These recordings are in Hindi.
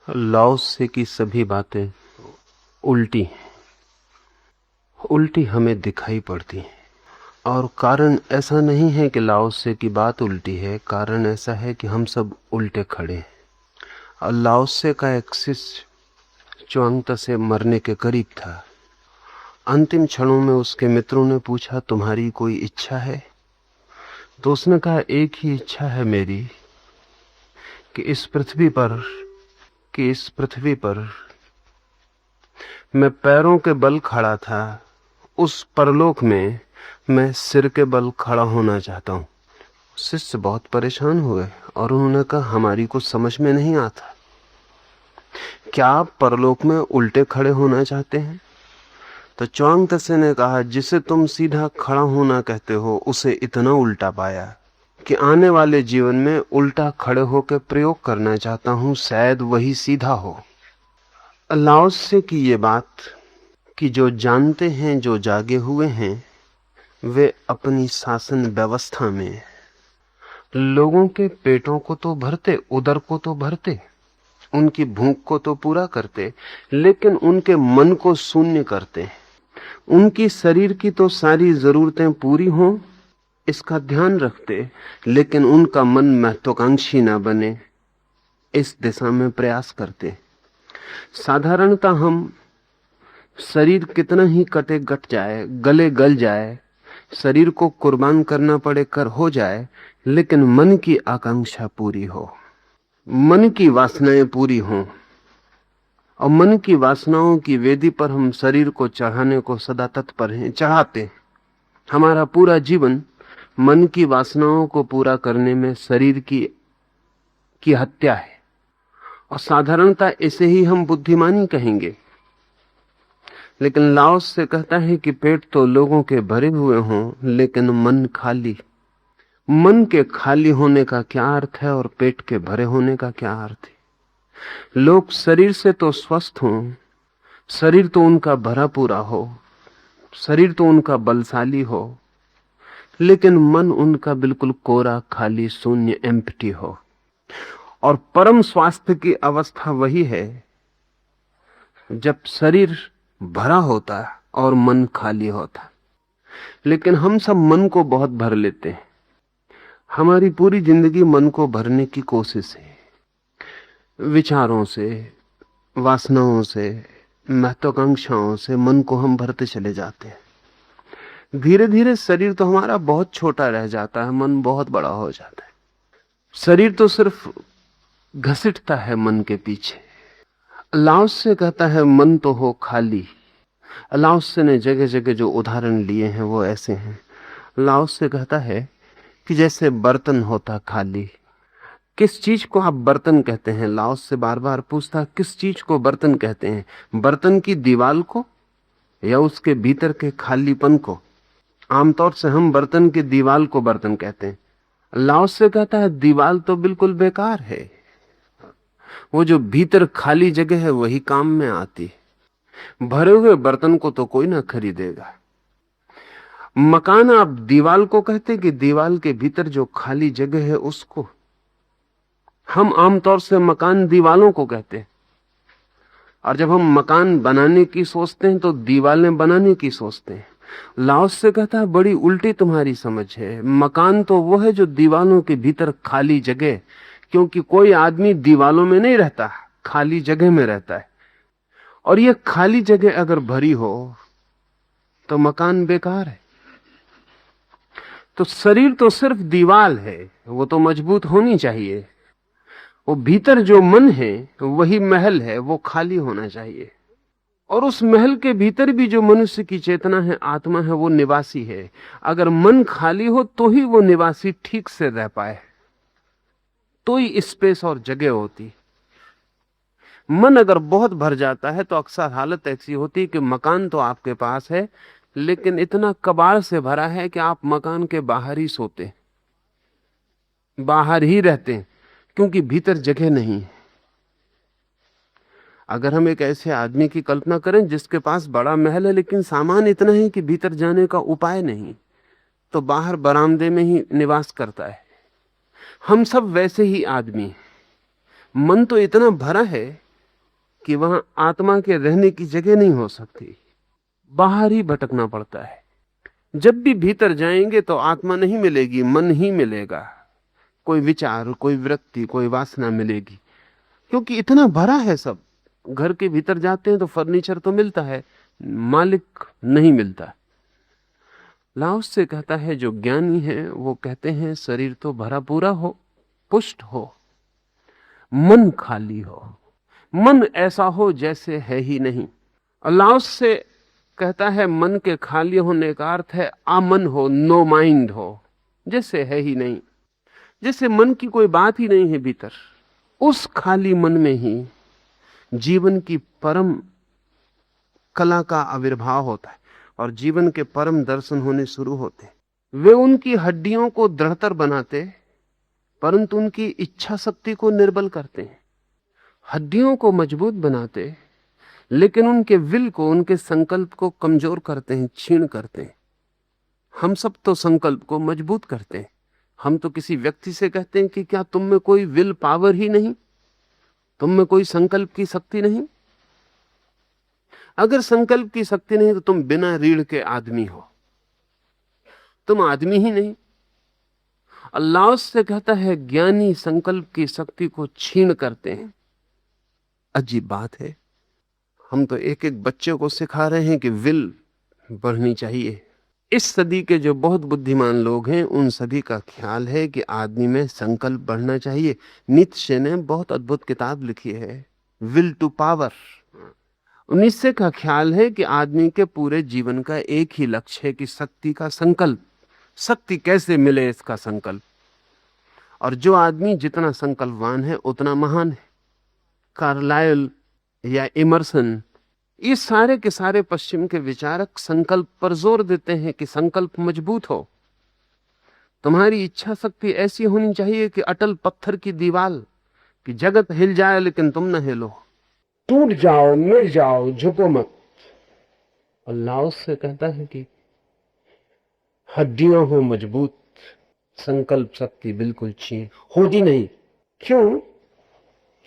लाओ से की सभी बातें उल्टी हैं, उल्टी हमें दिखाई पड़ती हैं। और कारण ऐसा नहीं है कि लाओ से की बात उल्टी है, कारण ऐसा है कि हम सब उल्टे खड़े हैं। और लाओ से का एक शिष्य च्वांग से मरने के करीब था। अंतिम क्षणों में उसके मित्रों ने पूछा, तुम्हारी कोई इच्छा है? तो उसने कहा, एक ही इच्छा है मेरी कि इस पृथ्वी पर मैं पैरों के बल खड़ा था, उस परलोक में मैं सिर के बल खड़ा होना चाहता हूं। शिष्य बहुत परेशान हुए और उन्होंने कहा, हमारी कुछ समझ में नहीं आता, क्या आप परलोक में उल्टे खड़े होना चाहते हैं? तो च्वांग त्से ने कहा, जिसे तुम सीधा खड़ा होना कहते हो उसे इतना उल्टा पाया कि आने वाले जीवन में उल्टा खड़े होकर प्रयोग करना चाहता हूं, शायद वही सीधा हो। लाओ से की ये बात कि जो जानते हैं, जो जागे हुए हैं, वे अपनी शासन व्यवस्था में लोगों के पेटों को तो भरते, उदर को तो भरते, उनकी भूख को तो पूरा करते, लेकिन उनके मन को शून्य करते। उनकी शरीर की तो सारी जरूरतें पूरी हों इसका ध्यान रखते, लेकिन उनका मन महत्वाकांक्षी ना बने इस दिशा में प्रयास करते। साधारणतः हम शरीर कितना ही कटे गट जाए, गले गल जाए, शरीर को कुर्बान करना पड़े कर हो जाए, लेकिन मन की आकांक्षा पूरी हो, मन की वासनाएं पूरी हों। और मन की वासनाओं की वेदी पर हम शरीर को चढ़ाने को सदा तत्पर हैं, चढ़ाते। हमारा पूरा जीवन मन की वासनाओं को पूरा करने में शरीर की हत्या है। और साधारणतः इसे ही हम बुद्धिमानी कहेंगे। लेकिन लाओस से कहता है कि पेट तो लोगों के भरे हुए हों, लेकिन मन खाली। मन के खाली होने का क्या अर्थ है और पेट के भरे होने का क्या अर्थ है? लोग शरीर से तो स्वस्थ हों, शरीर तो उनका भरा पूरा हो, शरीर तो उनका बलशाली हो, लेकिन मन उनका बिल्कुल कोरा, खाली, शून्य, एम्प्टी हो। और परम स्वास्थ्य की अवस्था वही है जब शरीर भरा होता है और मन खाली होता। लेकिन हम सब मन को बहुत भर लेते हैं। हमारी पूरी जिंदगी मन को भरने की कोशिश है, विचारों से, वासनाओं से, महत्वाकांक्षाओं से मन को हम भरते चले जाते हैं। धीरे धीरे शरीर तो हमारा बहुत छोटा रह जाता है, मन बहुत बड़ा हो जाता है। शरीर तो सिर्फ घसीटता है मन के पीछे। लाओस से कहता है, मन तो हो खाली। लाओस से ने जगह जगह जो उदाहरण लिए हैं वो ऐसे हैं। लाओस से कहता है कि जैसे बर्तन होता खाली। किस चीज को आप बर्तन कहते हैं? लाओस से बार बार पूछता, किस चीज को बर्तन कहते हैं? बर्तन की दीवार को या उसके भीतर के खालीपन को? आमतौर से हम बर्तन की दीवार को बर्तन कहते हैं। लाओस से कहता है, दीवार तो बिल्कुल बेकार है, वो जो भीतर खाली जगह है वही काम में आती है। भरे हुए बर्तन को तो कोई ना खरीदेगा। मकान आप दीवार को कहते कि दीवार के भीतर जो खाली जगह है उसको? हम आमतौर से मकान दीवालों को कहते हैं, और जब हम मकान बनाने की सोचते हैं तो दीवालें बनाने की सोचते हैं। लाओस से कहता है, बड़ी उल्टी तुम्हारी समझ है। मकान तो वो है जो दीवालों के भीतर खाली जगह, क्योंकि कोई आदमी दीवालों में नहीं रहता, खाली जगह में रहता है। और ये खाली जगह अगर भरी हो तो मकान बेकार है। तो शरीर तो सिर्फ दीवार है, वो तो मजबूत होनी चाहिए। वो भीतर जो मन है वही महल है, वो खाली होना चाहिए। और उस महल के भीतर भी जो मनुष्य की चेतना है, आत्मा है, वो निवासी है। अगर मन खाली हो तो ही वो निवासी ठीक से रह पाए, तो ही स्पेस और जगह होती। मन अगर बहुत भर जाता है तो अक्सर हालत ऐसी होती है कि मकान तो आपके पास है, लेकिन इतना कबाड़ से भरा है कि आप मकान के बाहर ही सोते, बाहर ही रहते हैं, क्योंकि भीतर जगह नहीं है। अगर हम एक ऐसे आदमी की कल्पना करें जिसके पास बड़ा महल है लेकिन सामान इतना है कि भीतर जाने का उपाय नहीं, तो बाहर बरामदे में ही निवास करता है। हम सब वैसे ही आदमी हैं। मन तो इतना भरा है कि वहां आत्मा के रहने की जगह नहीं हो सकती, बाहर ही भटकना पड़ता है। जब भी भीतर जाएंगे तो आत्मा नहीं मिलेगी, मन ही मिलेगा, कोई विचार, कोई वृत्ति, कोई वासना मिलेगी, क्योंकि इतना भरा है सब। घर के भीतर जाते हैं तो फर्नीचर तो मिलता है, मालिक नहीं मिलता। लाओस से कहता है जो ज्ञानी है वो कहते हैं शरीर तो भरा पूरा हो, पुष्ट हो, मन खाली हो, मन ऐसा हो जैसे है ही नहीं। और लाओस से कहता है मन के खाली होने का अर्थ है अमन हो, नो माइंड हो, जैसे है ही नहीं, जैसे मन की कोई बात ही नहीं है भीतर। उस खाली मन में ही जीवन की परम कला का आविर्भाव होता है और जीवन के परम दर्शन होने शुरू होते। वे उनकी हड्डियों को दृढ़तर बनाते परंतु उनकी इच्छा शक्ति को निर्बल करते हैं। हड्डियों को मजबूत बनाते लेकिन उनके विल को, उनके संकल्प को कमजोर करते हैं, छीण करते हैं। हम सब तो संकल्प को मजबूत करते हैं। हम तो किसी व्यक्ति से कहते हैं कि क्या तुम में कोई विल पावर ही नहीं, तुम में कोई संकल्प की शक्ति नहीं? अगर संकल्प की शक्ति नहीं तो तुम बिना रीढ़ के आदमी हो, तुम आदमी ही नहीं। अल्लाह से कहता है ज्ञानी संकल्प की शक्ति को छीण करते हैं। अजीब बात है, हम तो एक एक बच्चे को सिखा रहे हैं कि विल बढ़नी चाहिए। इस सदी के जो बहुत बुद्धिमान लोग हैं उन सभी का ख्याल है कि आदमी में संकल्प बढ़ना चाहिए। नीत्शे ने बहुत अद्भुत किताब लिखी है, विल टू पावर। नीत्शे का ख्याल है कि आदमी के पूरे जीवन का एक ही लक्ष्य है कि शक्ति का संकल्प, शक्ति कैसे मिले इसका संकल्प। और जो आदमी जितना संकल्पवान है उतना महान है। कार्लाइल या इमर्सन, ये सारे के सारे पश्चिम के विचारक संकल्प पर जोर देते हैं कि संकल्प मजबूत हो। तुम्हारी इच्छा शक्ति ऐसी होनी चाहिए कि अटल पत्थर की दीवार, कि जगत हिल जाए लेकिन तुम न हिलो, टूट जाओ, मिट जाओ, झुको मत। और लाओस से कहता है कि हड्डियां हो मजबूत, संकल्प शक्ति बिल्कुल छीन होती नहीं। क्यों?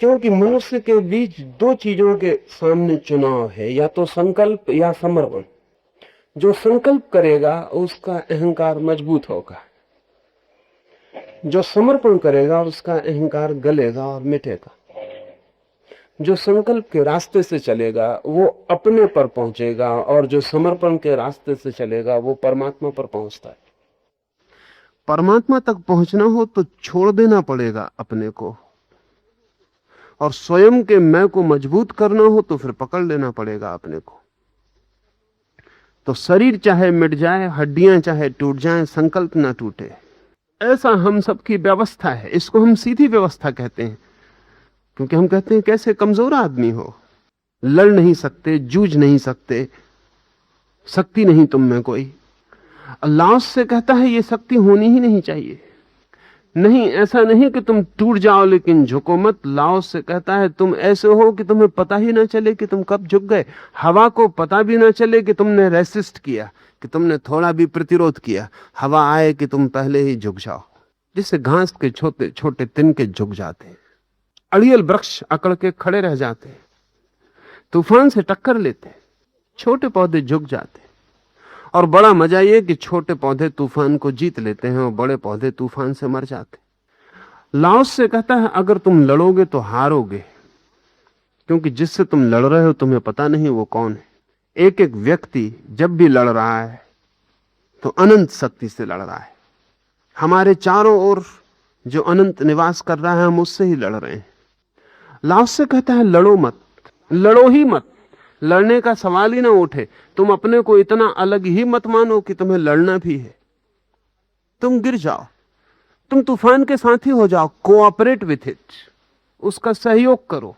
क्योंकि मनुष्य के बीच दो चीजों के सामने चुनाव है, या तो संकल्प या समर्पण। जो संकल्प करेगा उसका अहंकार मजबूत होगा, जो समर्पण करेगा उसका अहंकार गलेगा और मिटेगा। जो संकल्प के रास्ते से चलेगा वो अपने पर पहुंचेगा और जो समर्पण के रास्ते से चलेगा वो परमात्मा पर पहुंचता है। परमात्मा तक पहुंचना हो तो छोड़ देना पड़ेगा अपने को, और स्वयं के मैं को मजबूत करना हो तो फिर पकड़ लेना पड़ेगा अपने को। तो शरीर चाहे मिट जाए, हड्डियां चाहे टूट जाएं, संकल्प ना टूटे, ऐसा हम सबकी व्यवस्था है। इसको हम सीधी व्यवस्था कहते हैं, क्योंकि हम कहते हैं कैसे कमजोर आदमी हो, लड़ नहीं सकते, जूझ नहीं सकते, शक्ति नहीं तुम में कोई। अल्लाह से कहता है ये शक्ति होनी ही नहीं चाहिए। नहीं, ऐसा नहीं कि तुम टूट जाओ लेकिन झुको मत। लाओस से कहता है तुम ऐसे हो कि तुम्हें पता ही ना चले कि तुम कब झुक गए, हवा को पता भी ना चले कि तुमने रेसिस्ट किया, कि तुमने थोड़ा भी प्रतिरोध किया। हवा आए कि तुम पहले ही झुक जाओ, जिससे घास के छोटे छोटे तिनके झुक जाते हैं, अड़ियल वृक्ष अकड़ के खड़े रह जाते हैं, तूफान से टक्कर लेते हैं, छोटे पौधे झुक जाते हैं। और बड़ा मजा ये कि छोटे पौधे तूफान को जीत लेते हैं और बड़े पौधे तूफान से मर जाते हैं। लाओस से कहता है अगर तुम लड़ोगे तो हारोगे, क्योंकि जिससे तुम लड़ रहे हो तुम्हें पता नहीं वो कौन है। एक एक व्यक्ति जब भी लड़ रहा है तो अनंत शक्ति से लड़ रहा है। हमारे चारों ओर जो अनंत निवास कर रहा है हम उससे ही लड़ रहे हैं। लाओस से कहता है लड़ो मत, लड़ो ही मत, लड़ने का सवाल ही ना उठे। तुम अपने को इतना अलग ही मत मानो कि तुम्हें लड़ना भी है। तुम गिर जाओ, तुम तूफान के साथी हो जाओ, कोऑपरेट विथ इट, उसका सहयोग करो।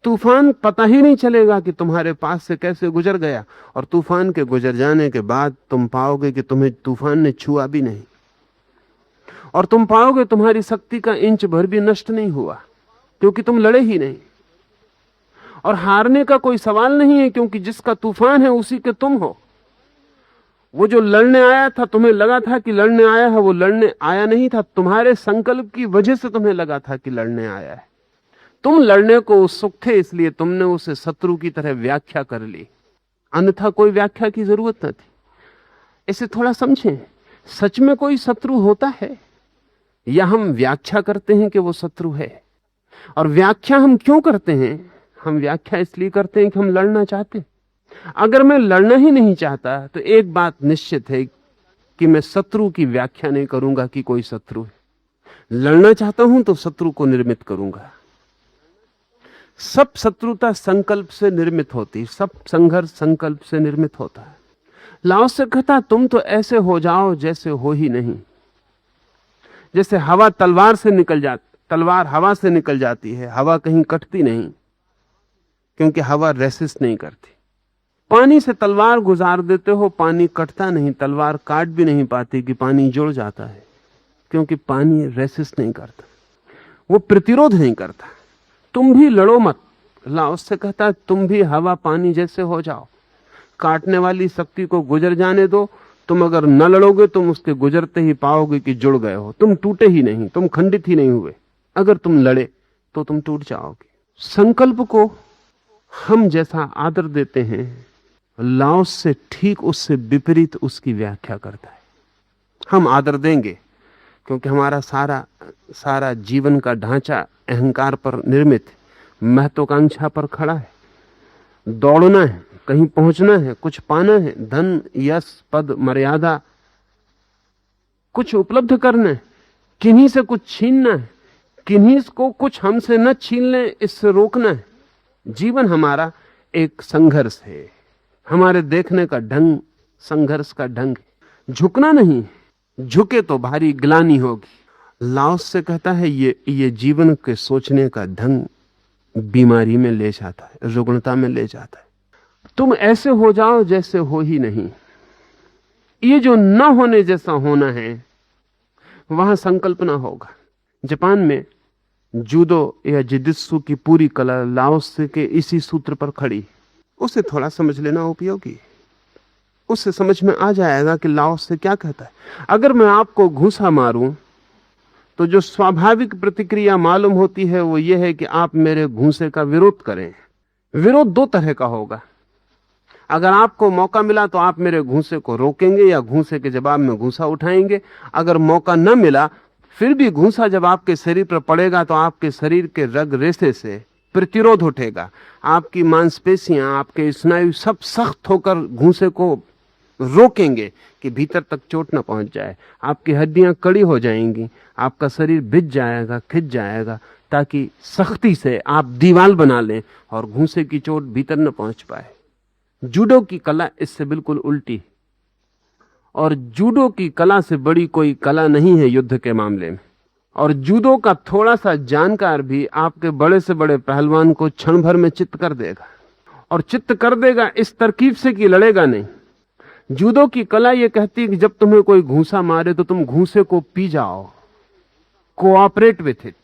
तूफान पता ही नहीं चलेगा कि तुम्हारे पास से कैसे गुजर गया, और तूफान के गुजर जाने के बाद तुम पाओगे कि तुम्हें तूफान ने छुआ भी नहीं, और तुम पाओगे तुम्हारी शक्ति का इंच भर भी नष्ट नहीं हुआ, क्योंकि तुम लड़े ही नहीं। और हारने का कोई सवाल नहीं है, क्योंकि जिसका तूफान है उसी के तुम हो। वो जो लड़ने आया था, तुम्हें लगा था कि लड़ने आया है, वो लड़ने आया नहीं था, तुम्हारे संकल्प की वजह से तुम्हें लगा था कि लड़ने आया है। तुम लड़ने को उत्सुक थे, इसलिए तुमने उसे शत्रु की तरह व्याख्या कर ली, अन्यथा कोई व्याख्या की जरूरत न थी। इसे थोड़ा समझें, सच में कोई शत्रु होता है या हम व्याख्या करते हैं कि वो शत्रु है? और व्याख्या हम क्यों करते हैं? हम व्याख्या इसलिए करते हैं कि हम लड़ना चाहते हैं। अगर मैं लड़ना ही नहीं चाहता तो एक बात निश्चित है कि मैं शत्रु की व्याख्या नहीं करूंगा कि कोई शत्रु है। लड़ना चाहता हूं तो शत्रु को निर्मित करूंगा। सब शत्रुता संकल्प से निर्मित होती, सब संघर्ष संकल्प से निर्मित होता है। लाओ से कहता, तुम तो ऐसे हो जाओ जैसे हो ही नहीं। जैसे हवा तलवार से निकल जाती, तलवार हवा से निकल जाती है, हवा कहीं कटती नहीं क्योंकि हवा रेसिस्ट नहीं करती। पानी से तलवार गुजार देते हो, पानी कटता नहीं, तलवार काट भी नहीं पाती कि पानी जुड़ जाता है, क्योंकि पानी रेसिस्ट नहीं करता, वो प्रतिरोध नहीं करता। तुम भी लड़ो मत। लाओस से कहता है, तुम भी हवा पानी जैसे हो जाओ, काटने वाली शक्ति को गुजर जाने दो। तुम अगर न लड़ोगे, तुम उसके गुजरते ही पाओगे कि जुड़ गए हो, तुम टूटे ही नहीं, तुम खंडित ही नहीं हुए। अगर तुम लड़े तो तुम टूट जाओगे। संकल्प को हम जैसा आदर देते हैं, लाओस से ठीक उससे विपरीत उसकी व्याख्या करता है। हम आदर देंगे क्योंकि हमारा सारा जीवन का ढांचा अहंकार पर निर्मित, महत्वाकांक्षा पर खड़ा है। दौड़ना है, कहीं पहुंचना है, कुछ पाना है, धन यश पद मर्यादा कुछ उपलब्ध करना है, किन्हीं से कुछ छीनना है, किन्हीं को कुछ हमसे न छीन लें इससे रोकना है। जीवन हमारा एक संघर्ष है, हमारे देखने का ढंग संघर्ष का ढंग है। झुकना नहीं, झुके तो भारी ग्लानि होगी। लाओस से कहता है ये जीवन के सोचने का ढंग बीमारी में ले जाता है, रुग्णता में ले जाता है। तुम ऐसे हो जाओ जैसे हो ही नहीं। ये जो न होने जैसा होना है, वहां संकल्पना होगा। जापान में जूडो या जिदित्सु की पूरी कला लाओस के इसी सूत्र पर खड़ी। उसे थोड़ा समझ लेना उपयोगी, उससे समझ में आ जाएगा कि लाओस से क्या कहता है। अगर मैं आपको घूंसा मारूं तो जो स्वाभाविक प्रतिक्रिया मालूम होती है वो ये है कि आप मेरे घूंसे का विरोध करें। विरोध दो तरह का होगा। अगर आपको मौका मिला तो आप मेरे घूंसे को रोकेंगे या घूंसे के जवाब में घूंसा उठाएंगे। अगर मौका न मिला फिर भी घूंसा जब आपके शरीर पर पड़ेगा तो आपके शरीर के रग रेशे से प्रतिरोध उठेगा। आपकी मांसपेशियां, आपके स्नायु सब सख्त होकर घूंसे को रोकेंगे कि भीतर तक चोट न पहुंच जाए। आपकी हड्डियां कड़ी हो जाएंगी, आपका शरीर भिज जाएगा, खिंच जाएगा, ताकि सख्ती से आप दीवार बना लें और घूंसे की चोट भीतर न पहुंच पाए। जूडो की कला इससे बिल्कुल उल्टी, और जूडो की कला से बड़ी कोई कला नहीं है युद्ध के मामले में। और जूडो का थोड़ा सा जानकार भी आपके बड़े से बड़े पहलवान को क्षण भर में चित्त कर देगा, और चित्त कर देगा इस तरकीब से कि लड़ेगा नहीं। जूडो की कला यह कहती है कि जब तुम्हें कोई घूंसा मारे तो तुम घूंसे को पी जाओ, कोऑपरेट विथ इट,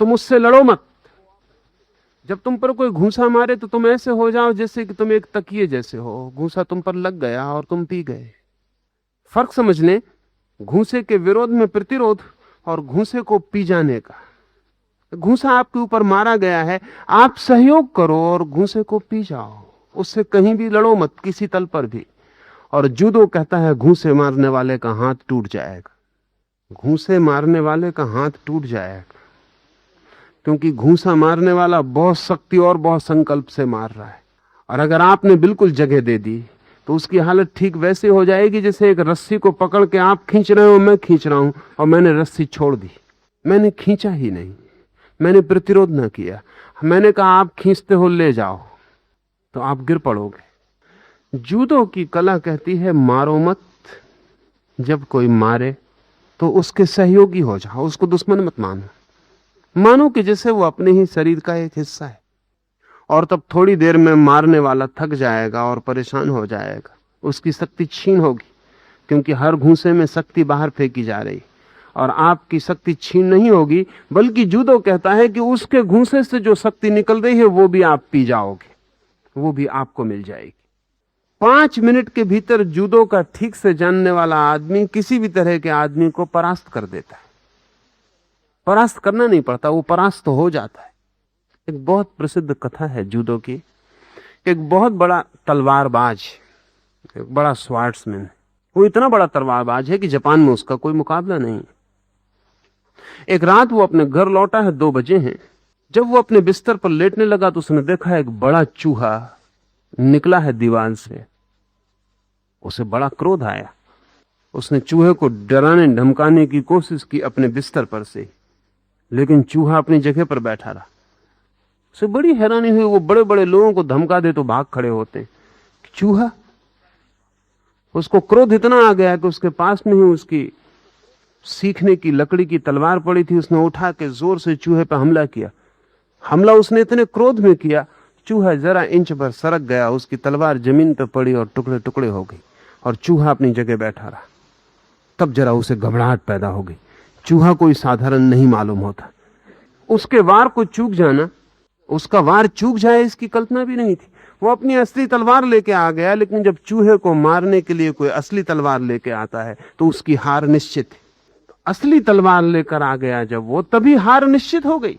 तुम उससे लड़ो मत। जब तुम पर कोई घूंसा मारे तो तुम ऐसे हो जाओ जैसे कि तुम एक तकिए जैसे हो, घूंसा तुम पर लग गया और तुम पी गए। फर्क समझ लें, घूंसे के विरोध में प्रतिरोध और घूंसे को पी जाने का। घूंसा आपके ऊपर मारा गया है, आप सहयोग करो और घूंसे को पी जाओ, उससे कहीं भी लड़ो मत, किसी तल पर भी। और जूडो कहता है घूंसे मारने वाले का हाथ टूट जाएगा, घूंसे मारने वाले का हाथ टूट जाएगा, क्योंकि घूंसा मारने वाला बहुत शक्ति और बहुत संकल्प से मार रहा है। और अगर आपने बिल्कुल जगह दे दी तो उसकी हालत ठीक वैसे हो जाएगी जैसे एक रस्सी को पकड़ के आप खींच रहे हो, मैं खींच रहा हूं और मैंने रस्सी छोड़ दी। मैंने खींचा ही नहीं, मैंने प्रतिरोध न किया, मैंने कहा आप खींचते हो ले जाओ, तो आप गिर पड़ोगे। जूडो की कला कहती है मारो मत, जब कोई मारे तो उसके सहयोगी हो जाओ, उसको दुश्मन मत मानो। मानो कि जैसे वो अपने ही शरीर का एक हिस्सा है। और तब थोड़ी देर में मारने वाला थक जाएगा और परेशान हो जाएगा, उसकी शक्ति छीन होगी, क्योंकि हर घूंसे में शक्ति बाहर फेंकी जा रही, और आपकी शक्ति छीन नहीं होगी, बल्कि जूडो कहता है कि उसके घूंसे से जो शक्ति निकल रही है वो भी आप पी जाओगे, वो भी आपको मिल जाएगी। 5 मिनट के भीतर जूडो का ठीक से जानने वाला आदमी किसी भी तरह के आदमी को परास्त कर देता है। परास्त करना नहीं पड़ता, वो परास्त हो जाता है। एक बहुत प्रसिद्ध कथा है जूडो की। एक बहुत बड़ा तलवारबाज, एक बड़ा स्वार्ट्समैन, वो इतना बड़ा तलवारबाज है कि जापान में उसका कोई मुकाबला नहीं। एक रात वो अपने घर लौटा है, 2 बजे हैं। जब वो अपने बिस्तर पर लेटने लगा तो उसने देखा एक बड़ा चूहा निकला है दीवार से। उसे बड़ा क्रोध आया। उसने चूहे को डराने धमकाने की कोशिश की अपने बिस्तर पर से, लेकिन चूहा अपनी जगह पर बैठा रहा। उसे बड़ी हैरानी हुई। वो बड़े बड़े लोगों को धमका दे तो भाग खड़े होते हैं, चूहा। उसको क्रोध इतना आ गया कि उसके पास में ही उसकी सीखने की लकड़ी की तलवार पड़ी थी। उसने उठा के जोर से चूहे पर हमला किया। हमला उसने इतने क्रोध में किया, चूहा जरा इंच भर सरक गया, उसकी तलवार जमीन पर पड़ी और टुकड़े टुकड़े हो गई, और चूहा अपनी जगह बैठा रहा। तब जरा उसे घबराहट पैदा हो गई। चूहा कोई साधारण नहीं मालूम होता। उसके वार को चूक जाना, उसका वार चूक जाए, इसकी कल्पना भी नहीं थी। वो अपनी असली तलवार लेके आ गया, लेकिन जब चूहे को मारने के लिए कोई असली तलवार लेके आता है तो उसकी हार निश्चित है। असली तलवार लेकर आ गया जब वो, तभी हार निश्चित हो गई।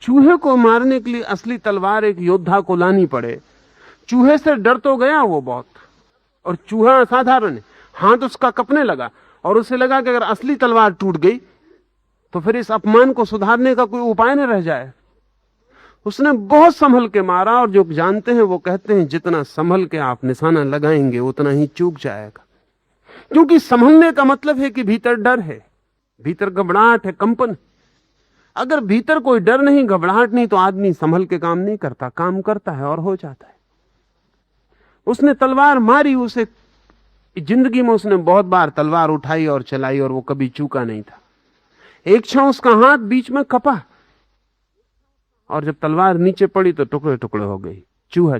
चूहे को मारने के लिए असली तलवार एक योद्धा को लानी पड़े। चूहे से डर तो गया वो बहुत, और चूहा असाधारण है। हाथ उसका कपने लगा और उसे लगा कि अगर असली तलवार टूट गई तो फिर इस अपमान को सुधारने का कोई उपाय न रह जाए। उसने बहुत संभल के मारा, और जो जानते हैं वो कहते हैं जितना संभल के आप निशाना लगाएंगे उतना ही चूक जाएगा। क्योंकि संभलने का मतलब है कि भीतर डर है, भीतर घबराहट है, कंपन। अगर भीतर कोई डर नहीं, घबराहट नहीं, तो आदमी संभल के काम नहीं करता, काम करता है और हो जाता है। उसने तलवार मारी। उसे जिंदगी में उसने बहुत बार तलवार उठाई और चलाई, और वो कभी चूका नहीं था। एक क्षण उसका हाथ बीच में कपा, और जब तलवार नीचे पड़ी तो टुकड़े टुकड़े हो गई। चूहा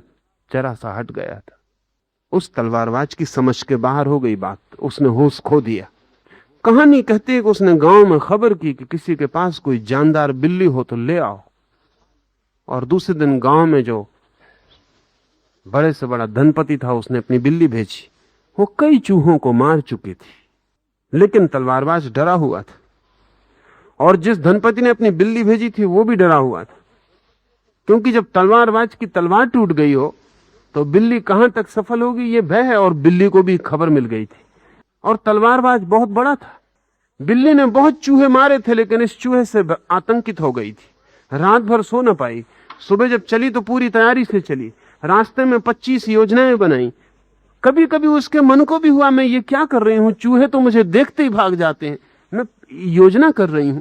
जरा सा हट गया था। उस तलवारबाज की समझ के बाहर हो गई बात। उसने होश खो दिया। कहानी कहती है कि उसने गांव में खबर की कि किसी के पास कोई जानदार बिल्ली हो तो ले आओ, और दूसरे दिन गांव में जो बड़े से बड़ा धनपति था उसने अपनी बिल्ली भेजी। वो कई चूहों को मार चुकी थी, लेकिन तलवारबाज डरा हुआ था, और जिस धनपति ने अपनी बिल्ली भेजी थी वो भी डरा हुआ था। क्योंकि जब तलवारबाज की तलवार टूट गई हो तो बिल्ली कहां तक सफल होगी ये भय है, और बिल्ली को भी खबर मिल गई थी। और तलवारबाज बहुत बड़ा था। बिल्ली ने बहुत चूहे मारे थे, लेकिन इस चूहे से आतंकित हो गई थी। रात भर सो न पाई। सुबह जब चली तो पूरी तैयारी से चली। रास्ते में 25 योजनाएं बनाई। कभी कभी उसके मन को भी हुआ मैं ये क्या कर रही हूं, चूहे तो मुझे देखते ही भाग जाते हैं, मैं योजना कर रही हूं।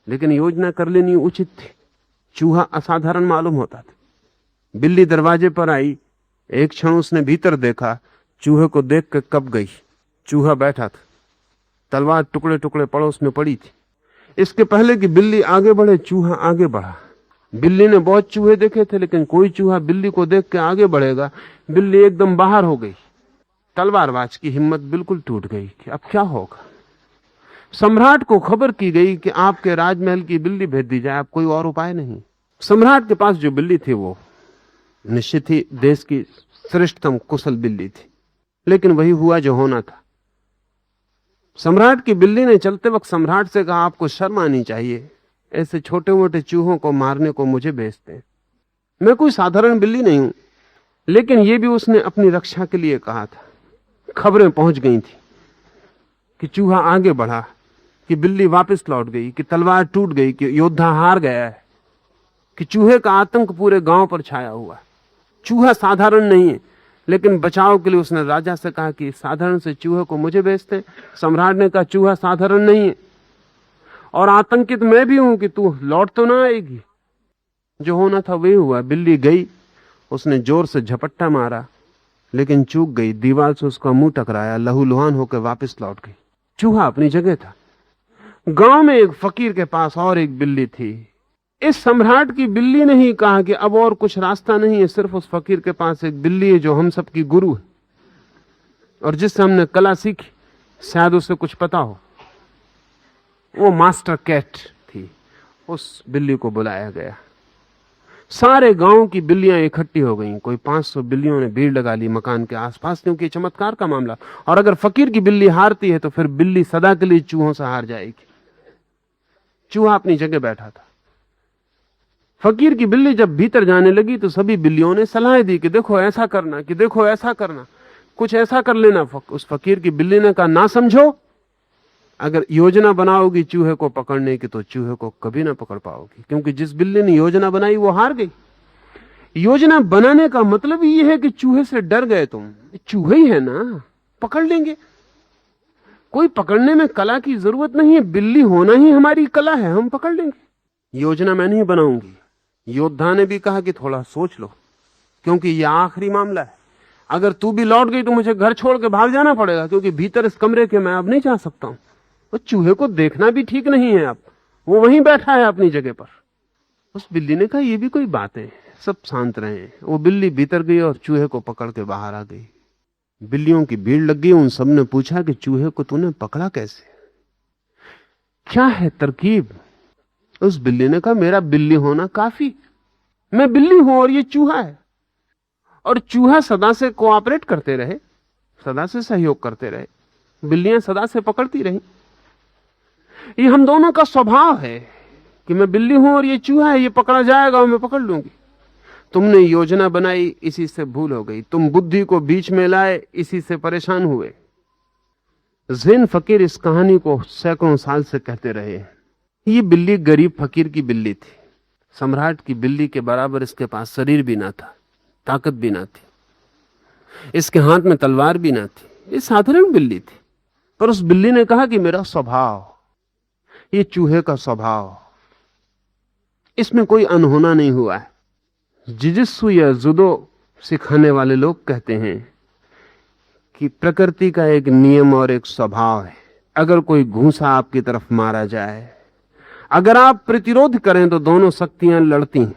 लेकिन योजना कर लेनी उचित थी। चूहा असाधारण मालूम होता था। बिल्ली दरवाजे पर आई। एक क्षण उसने भीतर देखा। चूहे को देख कर कब गई। चूहा बैठा था, तलवार टुकड़े टुकड़े पड़ोस में पड़ी थी। इसके पहले कि बिल्ली आगे बढ़े, चूहा आगे बढ़ा। बिल्ली ने बहुत चूहे देखे थे, लेकिन कोई चूहा बिल्ली को देख के आगे बढ़ेगा। बिल्ली एकदम बाहर हो गई। तलवारबाज की हिम्मत बिल्कुल टूट गई कि अब क्या होगा। सम्राट को खबर की गई कि आपके राजमहल की बिल्ली भेज दी जाए, अब कोई और उपाय नहीं। सम्राट के पास जो बिल्ली थी वो निश्चित ही देश की श्रेष्ठतम कुशल बिल्ली थी, लेकिन वही हुआ जो होना था। सम्राट की बिल्ली ने चलते वक्त सम्राट से कहा, आपको शर्म आनी चाहिए, ऐसे छोटे मोटे चूहों को मारने को मुझे भेजते। मैं कोई साधारण बिल्ली नहीं हूं। लेकिन यह भी उसने अपनी रक्षा के लिए कहा था। खबरें पहुंच गई थी कि चूहा आगे बढ़ा, कि बिल्ली वापस लौट गई, कि तलवार टूट गई, कि योद्धा हार गया है, कि चूहे का आतंक पूरे गांव पर छाया हुआ। चूहा साधारण नहीं है। लेकिन बचाव के लिए उसने राजा से कहा कि साधारण से चूहे को मुझे भेजते। सम्राट ने कहा चूहा साधारण नहीं है, और आतंकित मैं भी हूं कि तू लौट तो ना आएगी। जो होना था वही हुआ। बिल्ली गई। उसने जोर से झपट्टा मारा, लेकिन चूक गई। दीवार से उसका मुंह टकराया, लहूलुहान होकर वापस लौट गई। चूहा अपनी जगह था। गांव में एक फकीर के पास और एक बिल्ली थी। इस सम्राट की बिल्ली ने ही कहा कि अब और कुछ रास्ता नहीं है, सिर्फ उस फकीर के पास एक बिल्ली है जो हम सबकी गुरु है, और जिससे हमने कला सीखी, शायद उसे कुछ पता हो। वो मास्टर कैट थी। उस बिल्ली को बुलाया गया। सारे गांव की बिल्लियां इकट्ठी हो गईं। कोई 500 बिल्लियों ने भीड़ लगा ली मकान के आसपास, क्योंकि चमत्कार का मामला। और अगर फकीर की बिल्ली हारती है तो फिर बिल्ली सदा के लिए चूहों से हार जाएगी। चूहा अपनी जगह बैठा था। फकीर की बिल्ली जब भीतर जाने लगी तो सभी बिल्लियों ने सलाह दी कि देखो ऐसा करना, कि देखो ऐसा करना, कुछ ऐसा कर लेना। उस फकीर की बिल्ली ने कहा, ना समझो, अगर योजना बनाओगी चूहे को पकड़ने की तो चूहे को कभी ना पकड़ पाओगी, क्योंकि जिस बिल्ली ने योजना बनाई वो हार गई। योजना बनाने का मतलब ही यह है कि चूहे से डर गए तुम, चूहे ही है ना, पकड़ लेंगे। कोई पकड़ने में कला की जरूरत नहीं है, बिल्ली होना ही हमारी कला है, हम पकड़ लेंगे। योजना मैं नहीं बनाऊंगी। योद्धा ने भी कहा कि थोड़ा सोच लो, क्योंकि यह आखिरी मामला है। अगर तू भी लौट गई तो मुझे घर छोड़ के भाग जाना पड़ेगा, क्योंकि भीतर इस कमरे के मैं अब नहीं जा सकता हूं। और चूहे को देखना भी ठीक नहीं है, अब वो वहीं बैठा है अपनी जगह पर। उस बिल्ली ने कहा, यह भी कोई बात है, सब शांत रहे। वो बिल्ली भीतर गई और चूहे को पकड़ के बाहर आ गई। बिल्लियों की भीड़ लग गई। उन सब ने पूछा कि चूहे को तूने पकड़ा कैसे, क्या है तरकीब? उस बिल्ली ने कहा, मेरा बिल्ली होना काफी, मैं बिल्ली हूं और ये चूहा है। और चूहा सदा से कोऑपरेट करते रहे, सदा से सहयोग करते रहे, बिल्लियां सदा से पकड़ती रही। ये हम दोनों का स्वभाव है कि मैं बिल्ली हूं और ये चूहा है, ये पकड़ा जाएगा और मैं पकड़ लूंगी। तुमने योजना बनाई, इसी से भूल हो गई। तुम बुद्धि को बीच में लाए, इसी से परेशान हुए। ज़ैन फकीर इस कहानी को सैकड़ों साल से कहते रहे। ये बिल्ली गरीब फकीर की बिल्ली थी। सम्राट की बिल्ली के बराबर इसके पास शरीर भी ना था, ताकत भी ना थी, इसके हाथ में तलवार भी ना थी। ये साधारण बिल्ली थी। पर उस बिल्ली ने कहा कि मेरा स्वभाव, ये चूहे का स्वभाव, इसमें कोई अनहोना नहीं हुआ है। जिजित्सु या जुडो सिखाने वाले लोग कहते हैं कि प्रकृति का एक नियम और एक स्वभाव है। अगर कोई घूंसा आपकी तरफ मारा जाए, अगर आप प्रतिरोध करें तो दोनों शक्तियां लड़ती हैं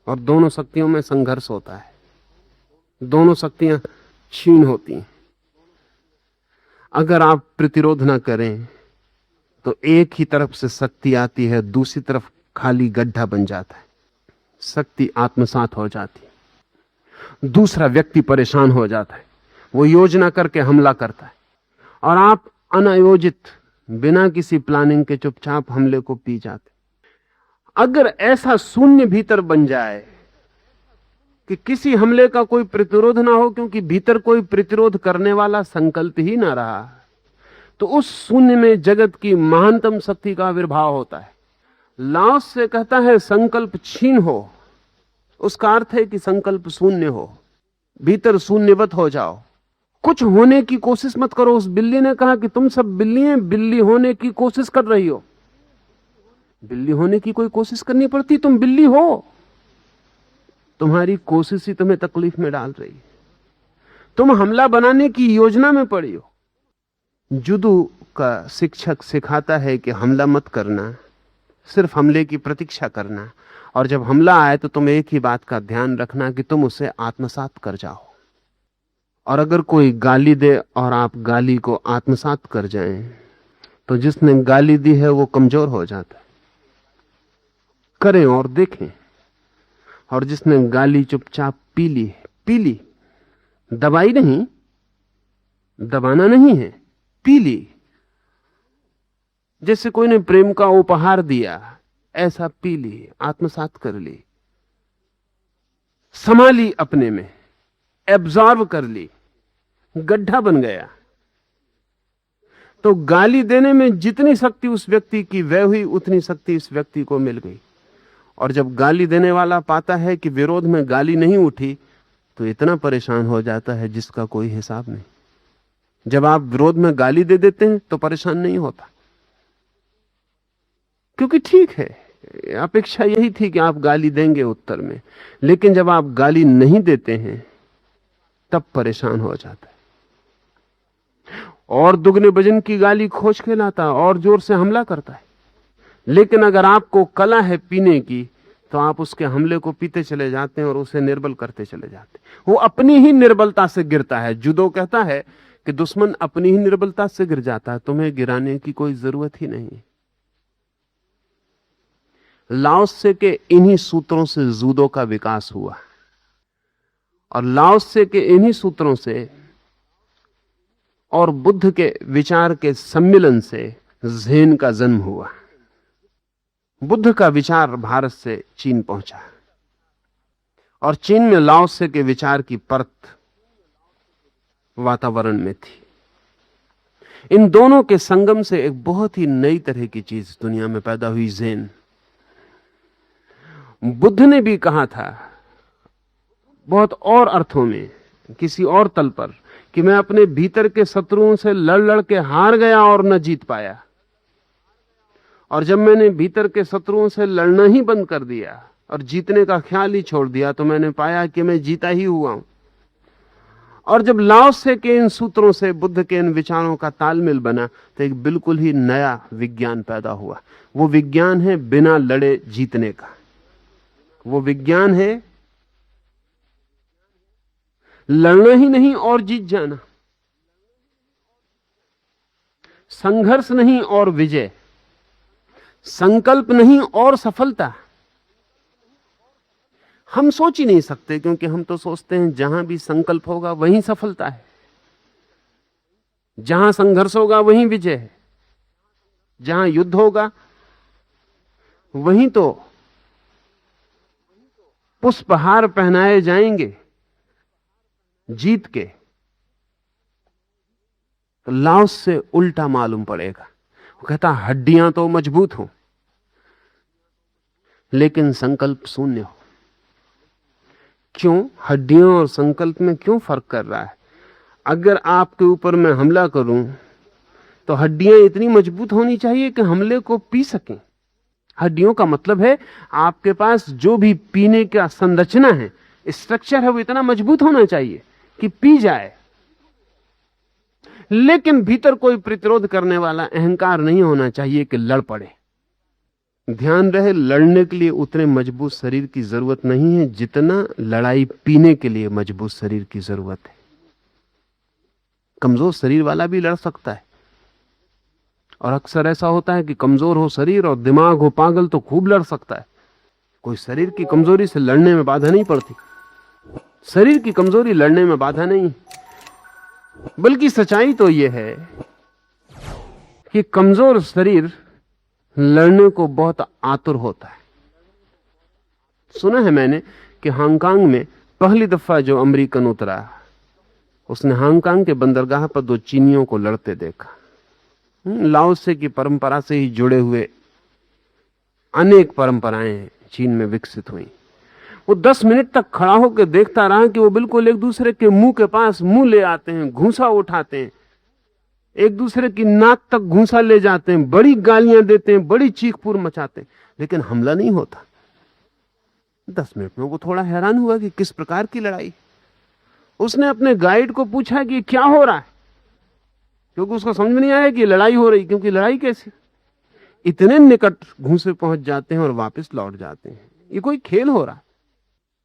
और दोनों शक्तियों में संघर्ष होता है, दोनों शक्तियां क्षीण होती हैं। अगर आप प्रतिरोध ना करें तो एक ही तरफ से शक्ति आती है, दूसरी तरफ खाली गड्ढा बन जाता है, शक्ति आत्मसात हो जाती, दूसरा व्यक्ति परेशान हो जाता है, वो योजना करके हमला करता है और आप अनायोजित, बिना किसी प्लानिंग के चुपचाप हमले को पी जाते। अगर ऐसा शून्य भीतर बन जाए कि किसी हमले का कोई प्रतिरोध ना हो, क्योंकि भीतर कोई प्रतिरोध करने वाला संकल्प ही ना रहा, तो उस शून्य में जगत की महानतम शक्ति का आविर्भाव होता है। लाओस से कहता है, संकल्प क्षीण हो, उसका अर्थ है कि संकल्प शून्य हो, भीतर शून्यवत हो जाओ, कुछ होने की कोशिश मत करो। उस बिल्ली ने कहा कि तुम सब बिल्ली हैं, बिल्ली होने की कोशिश कर रही हो। बिल्ली होने की कोई कोशिश करनी पड़ती, तुम बिल्ली हो। तुम्हारी कोशिश ही तुम्हें तकलीफ में डाल रही है, तुम हमला बनाने की योजना में पड़ी हो। जुडो का शिक्षक सिखाता है कि हमला मत करना, सिर्फ हमले की प्रतीक्षा करना, और जब हमला आए तो तुम एक ही बात का ध्यान रखना कि तुम उसे आत्मसात कर जाओ। और अगर कोई गाली दे और आप गाली को आत्मसात कर जाएं, तो जिसने गाली दी है वो कमजोर हो जाता है। करें और देखें। और जिसने गाली चुपचाप पी ली, दबाई नहीं, दबाना नहीं है, पी ली। जैसे कोई ने प्रेम का उपहार दिया, ऐसा पी ली, आत्मसात कर ली, संभाली, अपने में एब्जॉर्ब कर ली, गड्ढा बन गया। तो गाली देने में जितनी शक्ति उस व्यक्ति की व्यय हुई, उतनी शक्ति इस व्यक्ति को मिल गई। और जब गाली देने वाला पाता है कि विरोध में गाली नहीं उठी, तो इतना परेशान हो जाता है जिसका कोई हिसाब नहीं। जब आप विरोध में गाली दे देते हैं तो परेशान नहीं होता, क्योंकि ठीक है, अपेक्षा यही थी कि आप गाली देंगे उत्तर में। लेकिन जब आप गाली नहीं देते हैं तब परेशान हो जाता है, और दुगने वजन की गाली खोज के लाता, और जोर से हमला करता है। लेकिन अगर आपको कला है पीने की, तो आप उसके हमले को पीते चले जाते हैं और उसे निर्बल करते चले जाते हैं। वो अपनी ही निर्बलता से गिरता है। जुडो कहता है कि दुश्मन अपनी ही निर्बलता से गिर जाता है, तुम्हें गिराने की कोई जरूरत ही नहीं। लाओत्से के इन्हीं सूत्रों से जूडो का विकास हुआ, और लाओत्से के इन्हीं सूत्रों से और बुद्ध के विचार के सम्मिलन से ज़ेन का जन्म हुआ। बुद्ध का विचार भारत से चीन पहुंचा और चीन में लाओत्से के विचार की परत वातावरण में थी। इन दोनों के संगम से एक बहुत ही नई तरह की चीज दुनिया में पैदा हुई, ज़ेन। बुद्ध ने भी कहा था बहुत और अर्थों में, किसी और तल पर, कि मैं अपने भीतर के शत्रुओं से लड़ लड़ के हार गया और न जीत पाया। और जब मैंने भीतर के शत्रुओं से लड़ना ही बंद कर दिया और जीतने का ख्याल ही छोड़ दिया, तो मैंने पाया कि मैं जीता ही हुआ हूं। और जब लाओत्से के इन सूत्रों से बुद्ध के इन विचारों का तालमेल बना, तो एक बिल्कुल ही नया विज्ञान पैदा हुआ। वो विज्ञान है बिना लड़े जीतने का। वो विज्ञान है लड़ना ही नहीं और जीत जाना, संघर्ष नहीं और विजय, संकल्प नहीं और सफलता। हम सोच ही नहीं सकते, क्योंकि हम तो सोचते हैं जहां भी संकल्प होगा वहीं सफलता है, जहां संघर्ष होगा वहीं विजय है, जहां युद्ध होगा वहीं तो पुष्पहार पहनाए जाएंगे जीत के। तो लाओत्से से उल्टा मालूम पड़ेगा। वो कहता हड्डियां तो मजबूत हो लेकिन संकल्प शून्य हो। क्यों? हड्डियों और संकल्प में क्यों फर्क कर रहा है? अगर आपके ऊपर मैं हमला करूं तो हड्डियां इतनी मजबूत होनी चाहिए कि हमले को पी सकें। हड्डियों का मतलब है आपके पास जो भी पीने का संरचना है, स्ट्रक्चर है, वो इतना मजबूत होना चाहिए कि पी जाए। लेकिन भीतर कोई प्रतिरोध करने वाला अहंकार नहीं होना चाहिए कि लड़ पड़े। ध्यान रहे, लड़ने के लिए उतने मजबूत शरीर की जरूरत नहीं है जितना लड़ाई पीने के लिए मजबूत शरीर की जरूरत है। कमजोर शरीर वाला भी लड़ सकता है, और अक्सर ऐसा होता है कि कमजोर हो शरीर और दिमाग हो पागल तो खूब लड़ सकता है। कोई शरीर की कमजोरी से लड़ने में बाधा नहीं पड़ती। शरीर की कमजोरी लड़ने में बाधा नहीं, बल्कि सच्चाई तो यह है कि कमजोर शरीर लड़ने को बहुत आतुर होता है। सुना है मैंने कि हांगकांग में पहली दफा जो अमेरिकन उतरा, उसने हांगकांग के बंदरगाह पर 2 चीनियों को लड़ते देखा। लाओत्से की परंपरा से ही जुड़े हुए अनेक परंपराएं चीन में विकसित हुई। वो 10 मिनट तक खड़ा होकर देखता रहा कि वो बिल्कुल एक दूसरे के मुंह के पास मुंह ले आते हैं, घूंसा उठाते हैं, एक दूसरे की नाक तक घूंसा ले जाते हैं, बड़ी गालियां देते हैं, बड़ी चीख पुर मचाते हैं, लेकिन हमला नहीं होता। 10 मिनट में वो थोड़ा हैरान हुआ कि किस प्रकार की लड़ाई। उसने अपने गाइड को पूछा कि क्या हो रहा है, क्योंकि उसको समझ में नहीं आया कि लड़ाई हो रही। क्योंकि लड़ाई कैसी, इतने निकट घूंसे पहुंच जाते हैं और वापस लौट जाते हैं, ये कोई खेल हो रहा।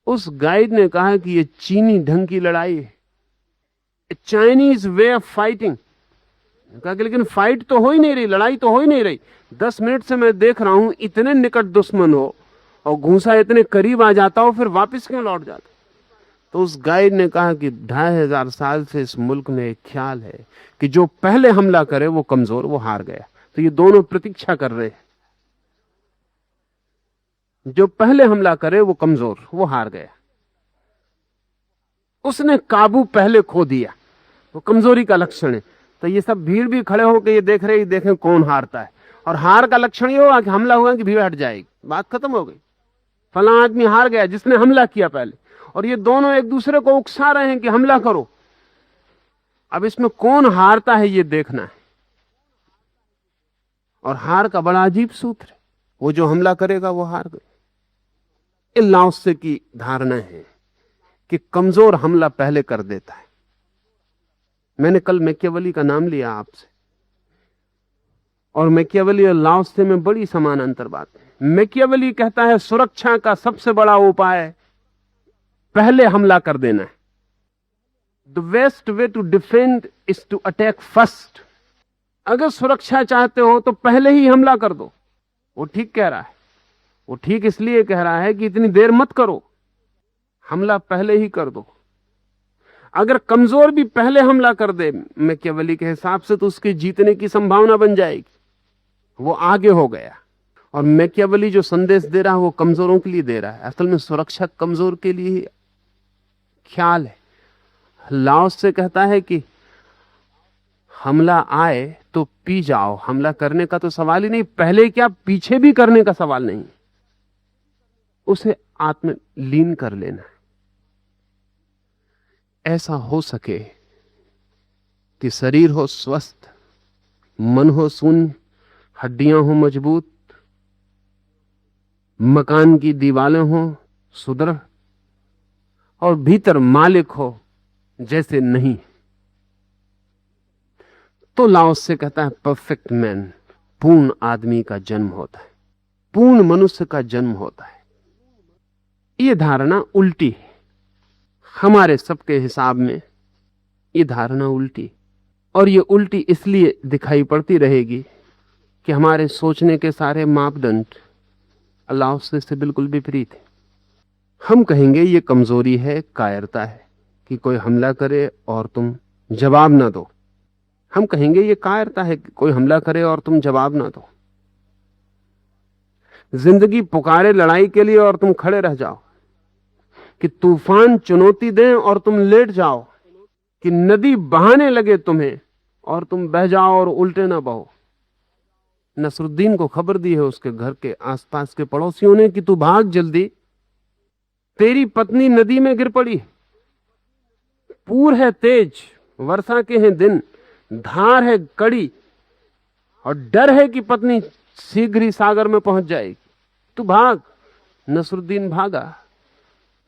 उस गाइड ने कहा कि ये चीनी ढंग की लड़ाई है, चाइनीज वे ऑफ फाइटिंग। कहा कि लेकिन फाइट तो हो ही नहीं रही, लड़ाई तो हो ही नहीं रही। 10 मिनट से मैं देख रहा हूं, इतने निकट दुश्मन हो और घूंसा इतने करीब आ जाता हो, फिर वापस क्यों लौट जाता? तो उस गाइड ने कहा कि 2500 साल से इस मुल्क में एक ख्याल है कि जो पहले हमला करे वो कमजोर, वो हार गया। तो ये दोनों प्रतीक्षा कर रहे हैं, जो पहले हमला करे वो कमजोर, वो हार गया। उसने काबू पहले खो दिया, वो कमजोरी का लक्षण है। तो ये सब भीड़ भी खड़े होकर ये देख रहे, देखें कौन हारता है। और हार का लक्षण ये होगा कि हमला हुआ कि भीड़ हट जाएगी, बात खत्म हो गई, फला आदमी हार गया जिसने हमला किया पहले। और ये दोनों एक दूसरे को उकसा रहे हैं कि हमला करो। अब इसमें कौन हारता है ये देखना है। और हार का बड़ा अजीब सूत्र है, वो जो हमला करेगा वो हार गए। लाओत्से की धारणा है कि कमजोर हमला पहले कर देता है। मैंने कल मैकियावेली का नाम लिया आपसे, और मैकियावेली और लाओत्से में बड़ी समानांतर बात है। मैकियावेली कहता है सुरक्षा का सबसे बड़ा उपाय पहले हमला कर देना है। The best way to defend is to attack first. अगर सुरक्षा चाहते हो तो पहले ही हमला कर दो। वो ठीक कह रहा है। वो ठीक इसलिए कह रहा है कि इतनी देर मत करो, हमला पहले ही कर दो। अगर कमजोर भी पहले हमला कर दे मैकियावेली के हिसाब से, तो उसके जीतने की संभावना बन जाएगी। वो आगे हो गया, और मैकियावेली जो संदेश दे रहा है वो कमजोरों के लिए दे रहा है। असल में सुरक्षा कमजोर के लिए ही ख्याल है। लाओस से कहता है कि हमला आए तो पी जाओ, हमला करने का तो सवाल ही नहीं, पहले क्या पीछे भी करने का सवाल नहीं, उसे आत्मलीन कर लेना है। ऐसा हो सके कि शरीर हो स्वस्थ, मन हो शून्य, हड्डियां हो मजबूत, मकान की दीवारें हो सुदृढ़, और भीतर मालिक हो जैसे नहीं। तो लाओस से कहता है परफेक्ट मैन, पूर्ण आदमी का जन्म होता है, पूर्ण मनुष्य का जन्म होता है। यह धारणा उल्टी है। हमारे सबके हिसाब में यह धारणा उल्टी, और यह उल्टी इसलिए दिखाई पड़ती रहेगी कि हमारे सोचने के सारे मापदंड अल्लाह से बिल्कुल विपरीत है। हम कहेंगे ये कमजोरी है, कायरता है कि कोई हमला करे और तुम जवाब ना दो। हम कहेंगे ये कायरता है कि कोई हमला करे और तुम जवाब ना दो। जिंदगी पुकारे लड़ाई के लिए और तुम खड़े रह जाओ, कि तूफान चुनौती दें और तुम लेट जाओ, कि नदी बहाने लगे तुम्हें और तुम बह जाओ और उल्टे ना बहो। नसरुद्दीन को खबर दी है उसके घर के आसपास के पड़ोसियों ने कि तू भाग जल्दी, तेरी पत्नी नदी में गिर पड़ी, पूर है तेज, वर्षा के हैं दिन, धार है कड़ी, और डर है कि पत्नी शीघ्र ही सागर में पहुंच जाएगी, तू भाग। नसरुद्दीन भागा।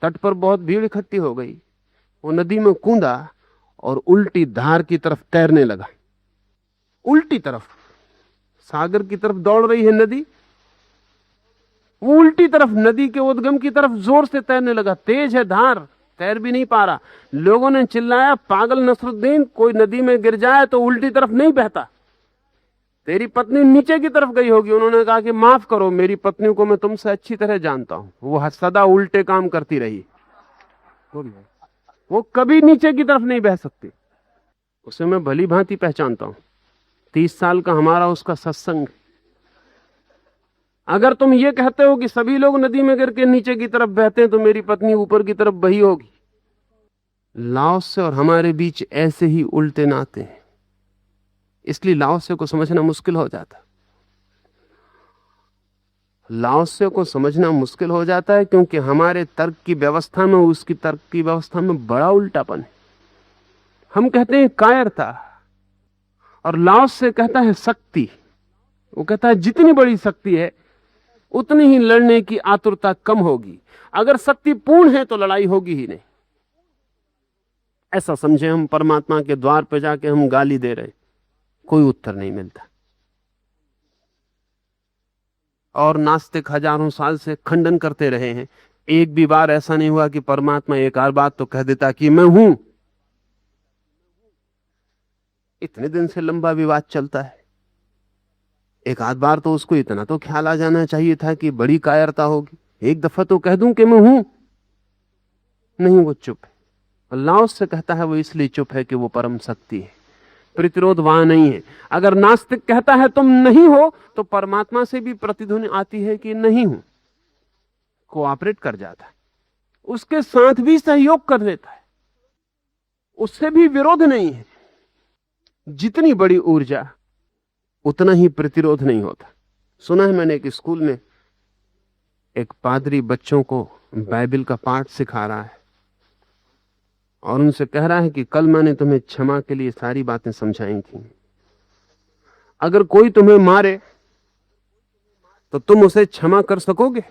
तट पर बहुत भीड़ इकट्ठी हो गई। वो नदी में कूदा और उल्टी धार की तरफ तैरने लगा। उल्टी तरफ, सागर की तरफ दौड़ रही है नदी, वो उल्टी तरफ नदी के उद्गम की तरफ जोर से तैरने लगा। तेज है धार, तैर भी नहीं पा रहा। लोगों ने चिल्लाया, पागल नसरुद्दीन, कोई नदी में गिर जाए तो उल्टी तरफ नहीं बहता, तेरी पत्नी नीचे की तरफ गई होगी। उन्होंने कहा कि माफ करो, मेरी पत्नी को मैं तुमसे अच्छी तरह जानता हूं, वो सदा उल्टे काम करती रही, वो कभी नीचे की तरफ नहीं बह सकती, उसे मैं भली भांति पहचानता हूं। 30 साल का हमारा उसका सत्संग। अगर तुम ये कहते हो कि सभी लोग नदी में गिर के नीचे की तरफ बहते हैं तो मेरी पत्नी ऊपर की तरफ बही होगी। लाओस से और हमारे बीच ऐसे ही उल्टे नाते हैं, इसलिए लाओसे को समझना मुश्किल हो जाता। लाओसे को समझना मुश्किल हो जाता है क्योंकि हमारे तर्क की व्यवस्था में, उसकी तर्क की व्यवस्था में बड़ा उल्टापन है। हम कहते हैं कायरता, और लाओस से कहता है शक्ति। वो कहता है जितनी बड़ी शक्ति है उतनी ही लड़ने की आतुरता कम होगी। अगर शक्ति पूर्ण है तो लड़ाई होगी ही नहीं। ऐसा समझे हम परमात्मा के द्वार पर जाके हम गाली दे रहे, कोई उत्तर नहीं मिलता। और नास्तिक हजारों साल से खंडन करते रहे हैं, एक भी बार ऐसा नहीं हुआ कि परमात्मा एक आध बात तो कह देता कि मैं हूं। इतने दिन से लंबा विवाद चलता है, एक आध बार तो उसको इतना तो ख्याल आ जाना चाहिए था कि बड़ी कायरता होगी, एक दफा तो कह दूं कि मैं हूं। नहीं, वो चुप है। लाओस से कहता है वो इसलिए चुप है कि वो परम शक्ति है, प्रतिरोध वहां नहीं है। अगर नास्तिक कहता है तुम नहीं हो तो परमात्मा से भी प्रतिध्वनि आती है कि नहीं हूं, कोऑपरेट कर जाता है, उसके साथ भी सहयोग कर लेता है, उससे भी विरोध नहीं है। जितनी बड़ी ऊर्जा उतना ही प्रतिरोध नहीं होता। सुना है मैंने एक स्कूल में एक पादरी बच्चों को बाइबल का पाठ सिखा रहा है और उनसे कह रहा है कि कल मैंने तुम्हें क्षमा के लिए सारी बातें समझाई थी। अगर कोई तुम्हें मारे तो तुम उसे क्षमा कर सकोगे?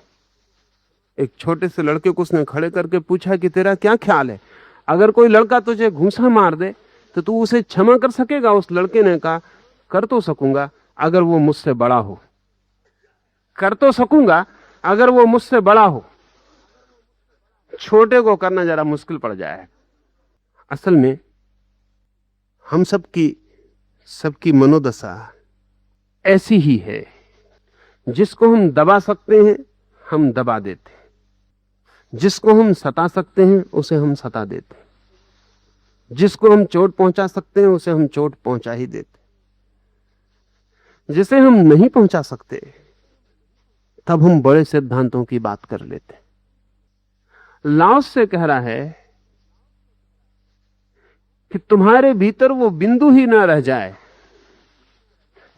एक छोटे से लड़के को उसने खड़े करके पूछा कि तेरा क्या ख्याल है, अगर कोई लड़का तुझे घूंसा मार दे तो तू उसे क्षमा कर सकेगा? उस लड़के ने कहा, कर तो सकूंगा अगर वो मुझसे बड़ा हो, कर तो सकूंगा अगर वो मुझसे बड़ा हो, छोटे को करना जरा मुश्किल पड़ जाए। असल में हम सबकी मनोदशा ऐसी ही है, जिसको हम दबा सकते हैं हम दबा देते हैं, जिसको हम सता सकते हैं उसे हम सता देते हैं, जिसको हम चोट पहुंचा सकते हैं उसे हम चोट पहुंचा ही देते, जिसे हम नहीं पहुंचा सकते तब हम बड़े सिद्धांतों की बात कर लेते हैं। लाओस से कह रहा है कि तुम्हारे भीतर वो बिंदु ही ना रह जाए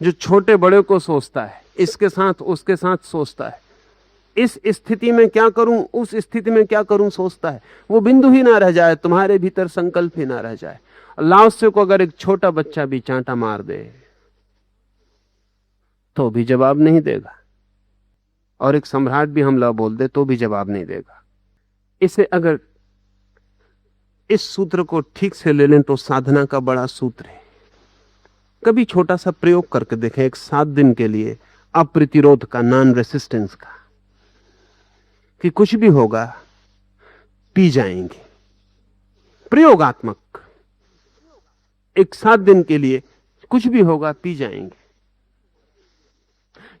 जो छोटे बड़े को सोचता है, इसके साथ उसके साथ सोचता है, इस स्थिति में क्या करूं उस स्थिति में क्या करूं सोचता है। वो बिंदु ही ना रह जाए, तुम्हारे भीतर संकल्प ही ना रह जाए। लाओसे को अगर एक छोटा बच्चा भी चांटा मार दे तो भी जवाब नहीं देगा, और एक सम्राट भी हमला बोल दे तो भी जवाब नहीं देगा। इसे अगर इस सूत्र को ठीक से ले लें तो साधना का बड़ा सूत्र है। कभी छोटा सा प्रयोग करके देखें, एक 7 दिन के लिए अप्रतिरोध का, नॉन रेसिस्टेंस का, कि कुछ भी होगा पी जाएंगे। प्रयोगात्मक एक 7 दिन के लिए कुछ भी होगा पी जाएंगे।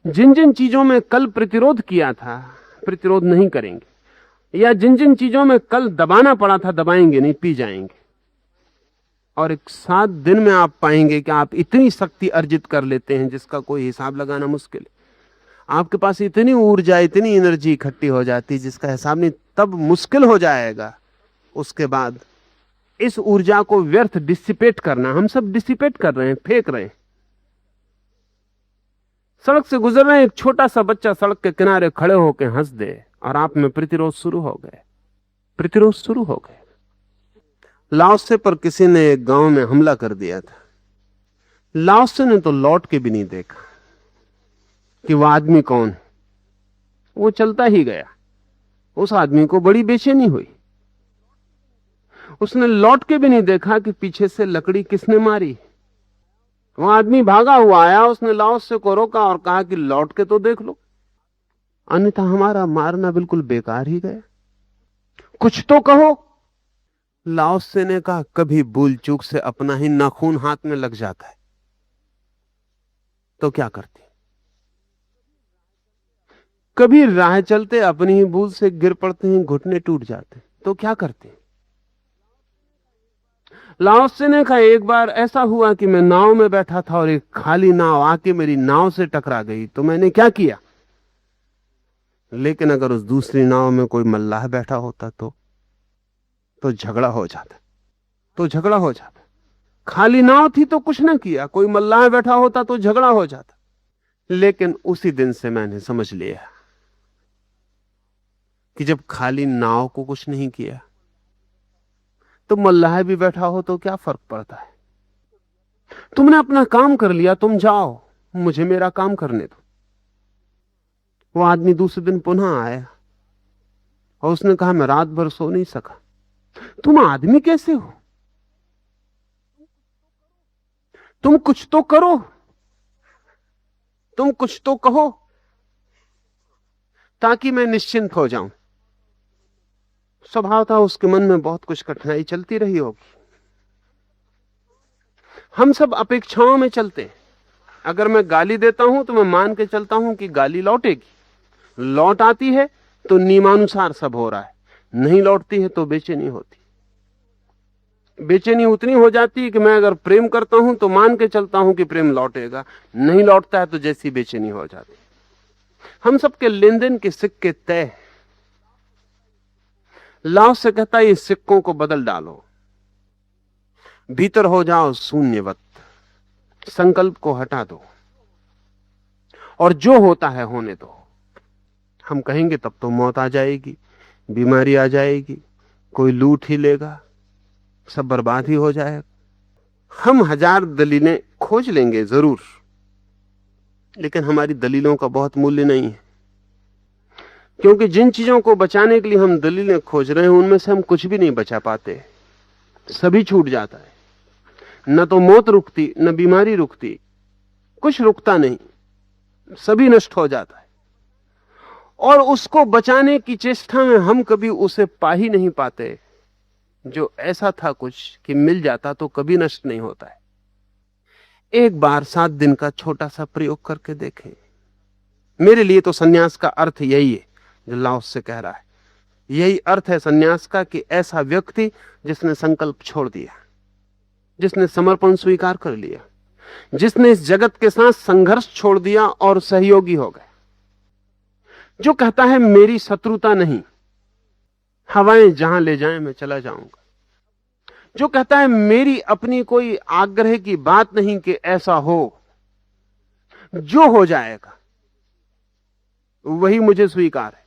जिन जिन चीजों में कल प्रतिरोध किया था प्रतिरोध नहीं करेंगे, या जिन जिन चीजों में कल दबाना पड़ा था दबाएंगे नहीं, पी जाएंगे। और एक 7 दिन में आप पाएंगे कि आप इतनी शक्ति अर्जित कर लेते हैं जिसका कोई हिसाब लगाना मुश्किल है। आपके पास इतनी ऊर्जा, इतनी एनर्जी इकट्ठी हो जाती जिसका हिसाब नहीं, तब मुश्किल हो जाएगा उसके बाद इस ऊर्जा को व्यर्थ डिसिपेट करना। हम सब डिसिपेट कर रहे हैं, फेंक रहे हैं। सड़क से गुजर रहे हैं, एक छोटा सा बच्चा सड़क के किनारे खड़े होकर हंस दे और आप में प्रतिरोध शुरू हो गए, प्रतिरोध शुरू हो गए। लाओसे पर किसी ने एक गांव में हमला कर दिया था। लाओसे ने तो लौट के भी नहीं देखा कि वह आदमी कौन है, वो चलता ही गया। उस आदमी को बड़ी बेचैनी हुई। उसने लौट के भी नहीं देखा कि पीछे से लकड़ी किसने मारी। वो आदमी भागा हुआ आया, उसने लाओसे को रोका और कहा कि लौट के तो देख लो, अन्यथा हमारा मारना बिल्कुल बेकार ही गया, कुछ तो कहो। लाओसे ने कहा, कभी भूल चूक से अपना ही नाखून हाथ में लग जाता है तो क्या करती, कभी राह चलते अपनी ही भूल से गिर पड़ते हैं, घुटने टूट जाते तो क्या करते। लाओसे ने कहा, एक बार ऐसा हुआ कि मैं नाव में बैठा था और एक खाली नाव आके मेरी नाव से टकरा गई तो मैंने क्या किया। लेकिन अगर उस दूसरी नाव में कोई मल्लाह बैठा होता तो झगड़ा हो जाता, तो झगड़ा हो जाता। खाली नाव थी तो कुछ ना किया, कोई मल्लाह बैठा होता तो झगड़ा हो जाता। लेकिन उसी दिन से मैंने समझ लिया कि जब खाली नाव को कुछ नहीं किया तो मल्लाह भी बैठा हो तो क्या फर्क पड़ता है। तुमने अपना काम कर लिया, तुम जाओ, मुझे मेरा काम करने दो। वो आदमी दूसरे दिन पुनः आया और उसने कहा, मैं रात भर सो नहीं सका। तुम आदमी कैसे हो, तुम कुछ तो करो, तुम कुछ तो कहो ताकि मैं निश्चिंत हो जाऊं। स्वभाव था उसके मन में बहुत कुछ कठिनाई चलती रही होगी। हम सब अपेक्षाओं में चलते। अगर मैं गाली देता हूं तो मैं मान के चलता हूं कि गाली लौटेगी, लौट आती है तो नियमानुसार सब हो रहा है, नहीं लौटती है तो बेचैनी होती। बेचैनी उतनी हो जाती है कि मैं अगर प्रेम करता हूं तो मान के चलता हूं कि प्रेम लौटेगा, नहीं लौटता है तो जैसी बेचैनी हो जाती। हम सबके लेन देन के सिक्के तय। लाओसे कहता है, ये सिक्कों को बदल डालो, भीतर हो जाओ शून्यवत, संकल्प को हटा दो और जो होता है होने दो। हम कहेंगे तब तो मौत आ जाएगी, बीमारी आ जाएगी, कोई लूट ही लेगा, सब बर्बाद ही हो जाएगा। हम 1000 दलीलें खोज लेंगे जरूर, लेकिन हमारी दलीलों का बहुत मूल्य नहीं है, क्योंकि जिन चीजों को बचाने के लिए हम दलीलें खोज रहे हैं उनमें से हम कुछ भी नहीं बचा पाते, सभी छूट जाता है। न तो मौत रुकती, न बीमारी रुकती, कुछ रुकता नहीं, सभी नष्ट हो जाता है। और उसको बचाने की चेष्टा में हम कभी उसे पा ही नहीं पाते जो ऐसा था कुछ कि मिल जाता तो कभी नष्ट नहीं होता है। एक बार 7 दिन का छोटा सा प्रयोग करके देखें। मेरे लिए तो सन्यास का अर्थ यही है जो लाओसे कह रहा है। यही अर्थ है सन्यास का कि ऐसा व्यक्ति जिसने संकल्प छोड़ दिया, जिसने समर्पण स्वीकार कर लिया, जिसने इस जगत के साथ संघर्ष छोड़ दिया और सहयोगी हो गया, जो कहता है मेरी शत्रुता नहीं, हवाएं जहां ले जाएं मैं चला जाऊंगा। जो कहता है मेरी अपनी कोई आग्रह की बात नहीं कि ऐसा हो, जो हो जाएगा वही मुझे स्वीकार है।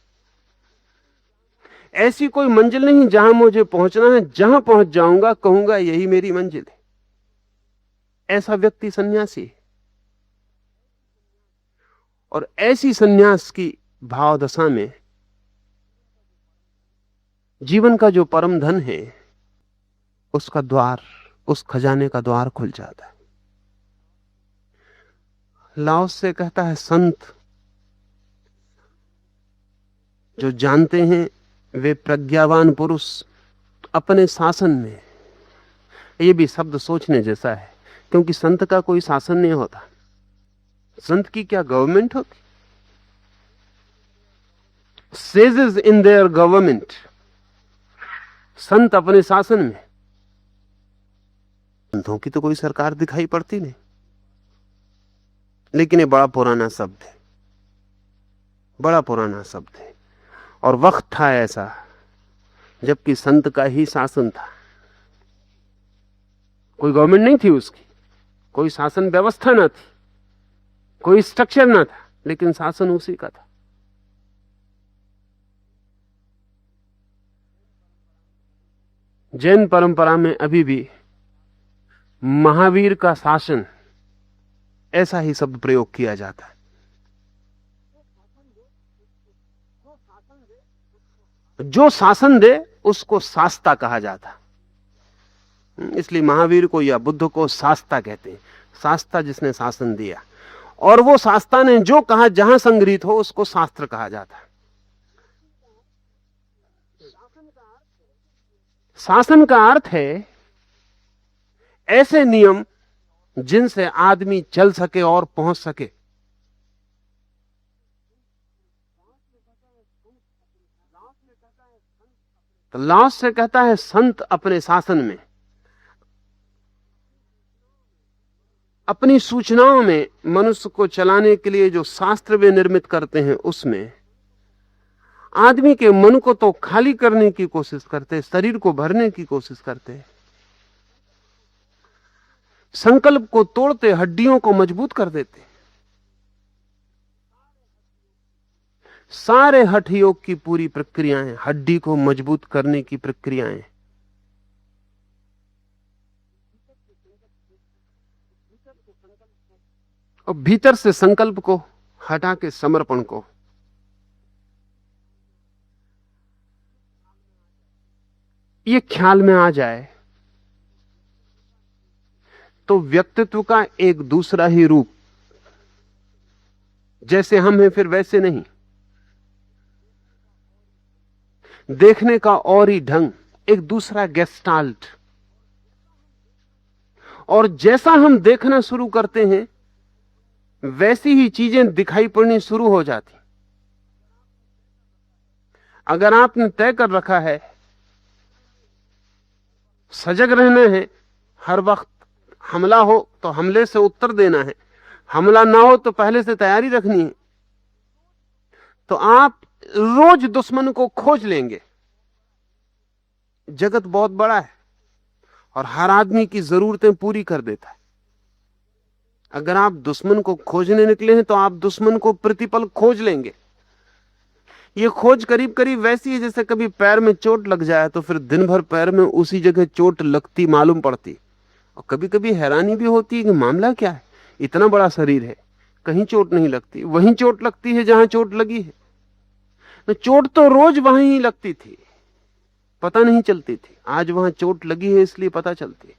ऐसी कोई मंजिल नहीं जहां मुझे पहुंचना है, जहां पहुंच जाऊंगा कहूंगा यही मेरी मंजिल है। ऐसा व्यक्ति सन्यासी है। और ऐसी सन्यास की भावदशा में जीवन का जो परम धन है उसका द्वार, उस खजाने का द्वार खुल जाता है। लाओस से कहता है संत जो जानते हैं वे प्रज्ञावान पुरुष अपने शासन में। ये भी शब्द सोचने जैसा है, क्योंकि संत का कोई शासन नहीं होता। संत की क्या गवर्नमेंट होती? सेजेस इन देयर गवर्नमेंट, संत अपने शासन में। संतों की तो कोई सरकार दिखाई पड़ती नहीं। लेकिन ये बड़ा पुराना शब्द है, बड़ा पुराना शब्द है। और वक्त था ऐसा जबकि संत का ही शासन था। कोई गवर्नमेंट नहीं थी उसकी, कोई शासन व्यवस्था ना थी, कोई स्ट्रक्चर ना था, लेकिन शासन उसी का था। जैन परंपरा में अभी भी महावीर का शासन, ऐसा ही शब्द प्रयोग किया जाता है। जो शासन दे उसको शास्ता कहा जाता। इसलिए महावीर को या बुद्ध को शास्ता कहते हैं। शास्ता जिसने शासन दिया, और वो शास्ता ने जो कहा जहां संग्रहित हो उसको शास्त्र कहा जाता है। शासन का अर्थ है ऐसे नियम जिनसे आदमी चल सके और पहुंच सके। तो लाओस से कहता है संत अपने शासन में, अपनी सूचनाओं में, मनुष्य को चलाने के लिए जो शास्त्र वे निर्मित करते हैं उसमें आदमी के मन को तो खाली करने की कोशिश करते, शरीर को भरने की कोशिश करते, संकल्प को तोड़ते, हड्डियों को मजबूत कर देते। सारे हठ योग की पूरी प्रक्रियाएं हड्डी को मजबूत करने की प्रक्रियाएं। और भीतर से संकल्प को हटा के समर्पण को। ये ख्याल में आ जाए तो व्यक्तित्व का एक दूसरा ही रूप, जैसे हम हैं फिर वैसे नहीं, देखने का और ही ढंग, एक दूसरा गेस्टाल्ट। और जैसा हम देखना शुरू करते हैं वैसी ही चीजें दिखाई पड़नी शुरू हो जाती। अगर आपने तय कर रखा है सजग रहना है, हर वक्त हमला हो तो हमले से उत्तर देना है, हमला ना हो तो पहले से तैयारी रखनी है, तो आप रोज दुश्मन को खोज लेंगे। जगत बहुत बड़ा है और हर आदमी की जरूरतें पूरी कर देता है। अगर आप दुश्मन को खोजने निकले हैं तो आप दुश्मन को प्रतिपल खोज लेंगे। ये खोज करीब करीब वैसी है जैसे कभी पैर में चोट लग जाए तो फिर दिन भर पैर में उसी जगह चोट लगती मालूम पड़ती, और कभी कभी हैरानी भी होती है कि मामला क्या है, इतना बड़ा शरीर है कहीं चोट नहीं लगती, वहीं चोट लगती है जहां चोट लगी है। तो चोट तो रोज वहीं ही लगती थी, पता नहीं चलती थी, आज वहां चोट लगी है इसलिए पता चलती है।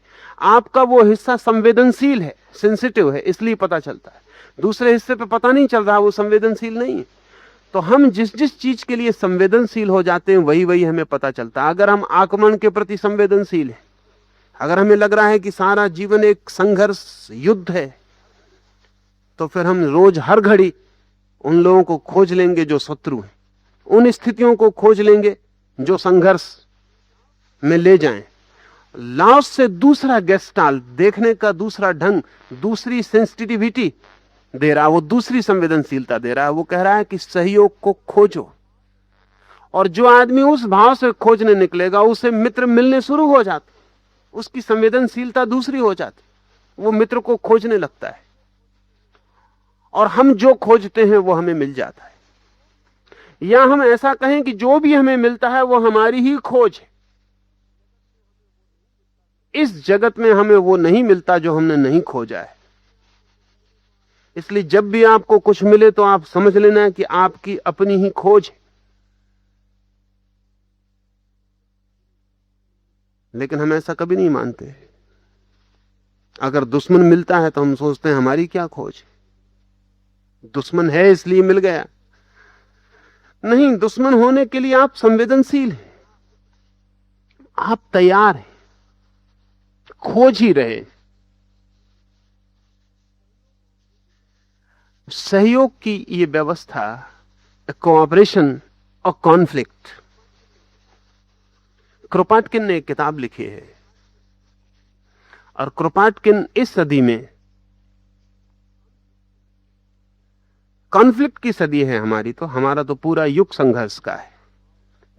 आपका वो हिस्सा संवेदनशील है, सेंसिटिव है, इसलिए पता चलता है। दूसरे हिस्से पे पता नहीं चल रहा, वो संवेदनशील नहीं है। तो हम जिस जिस चीज के लिए संवेदनशील हो जाते हैं वही वही हमें पता चलता है। अगर हम आक्रमण के प्रति संवेदनशील हैं, अगर हमें लग रहा है कि सारा जीवन एक संघर्ष युद्ध है, तो फिर हम रोज हर घड़ी उन लोगों को खोज लेंगे जो शत्रु हैं, उन स्थितियों को खोज लेंगे जो संघर्ष में ले जाएं। लाओस से दूसरा गेस्टाल्ट, देखने का दूसरा ढंग, दूसरी सेंसिटिविटी, दे रहा है, वो दूसरी संवेदनशीलता दे रहा है। वो कह रहा है कि सहयोग को खोजो, और जो आदमी उस भाव से खोजने निकलेगा उसे मित्र मिलने शुरू हो जाते, उसकी संवेदनशीलता दूसरी हो जाती, वो मित्र को खोजने लगता है, और हम जो खोजते हैं वो हमें मिल जाता है। या हम ऐसा कहें कि जो भी हमें मिलता है वो हमारी ही खोज है। इस जगत में हमें वो नहीं मिलता जो हमने नहीं खोजा है। इसलिए जब भी आपको कुछ मिले तो आप समझ लेना कि आपकी अपनी ही खोज है। लेकिन हम ऐसा कभी नहीं मानते। अगर दुश्मन मिलता है तो हम सोचते हैं हमारी क्या खोज है, दुश्मन है इसलिए मिल गया। नहीं, दुश्मन होने के लिए आप संवेदनशील हैं, आप तैयार हैं, खोज ही रहे। सहयोग की ये व्यवस्था, कोऑपरेशन और कॉन्फ्लिक्ट, क्रोपाटकिन ने एक किताब लिखी है, और क्रोपाटकिन इस सदी में, कॉन्फ्लिक्ट की सदी है हमारी, तो हमारा तो पूरा युग संघर्ष का है,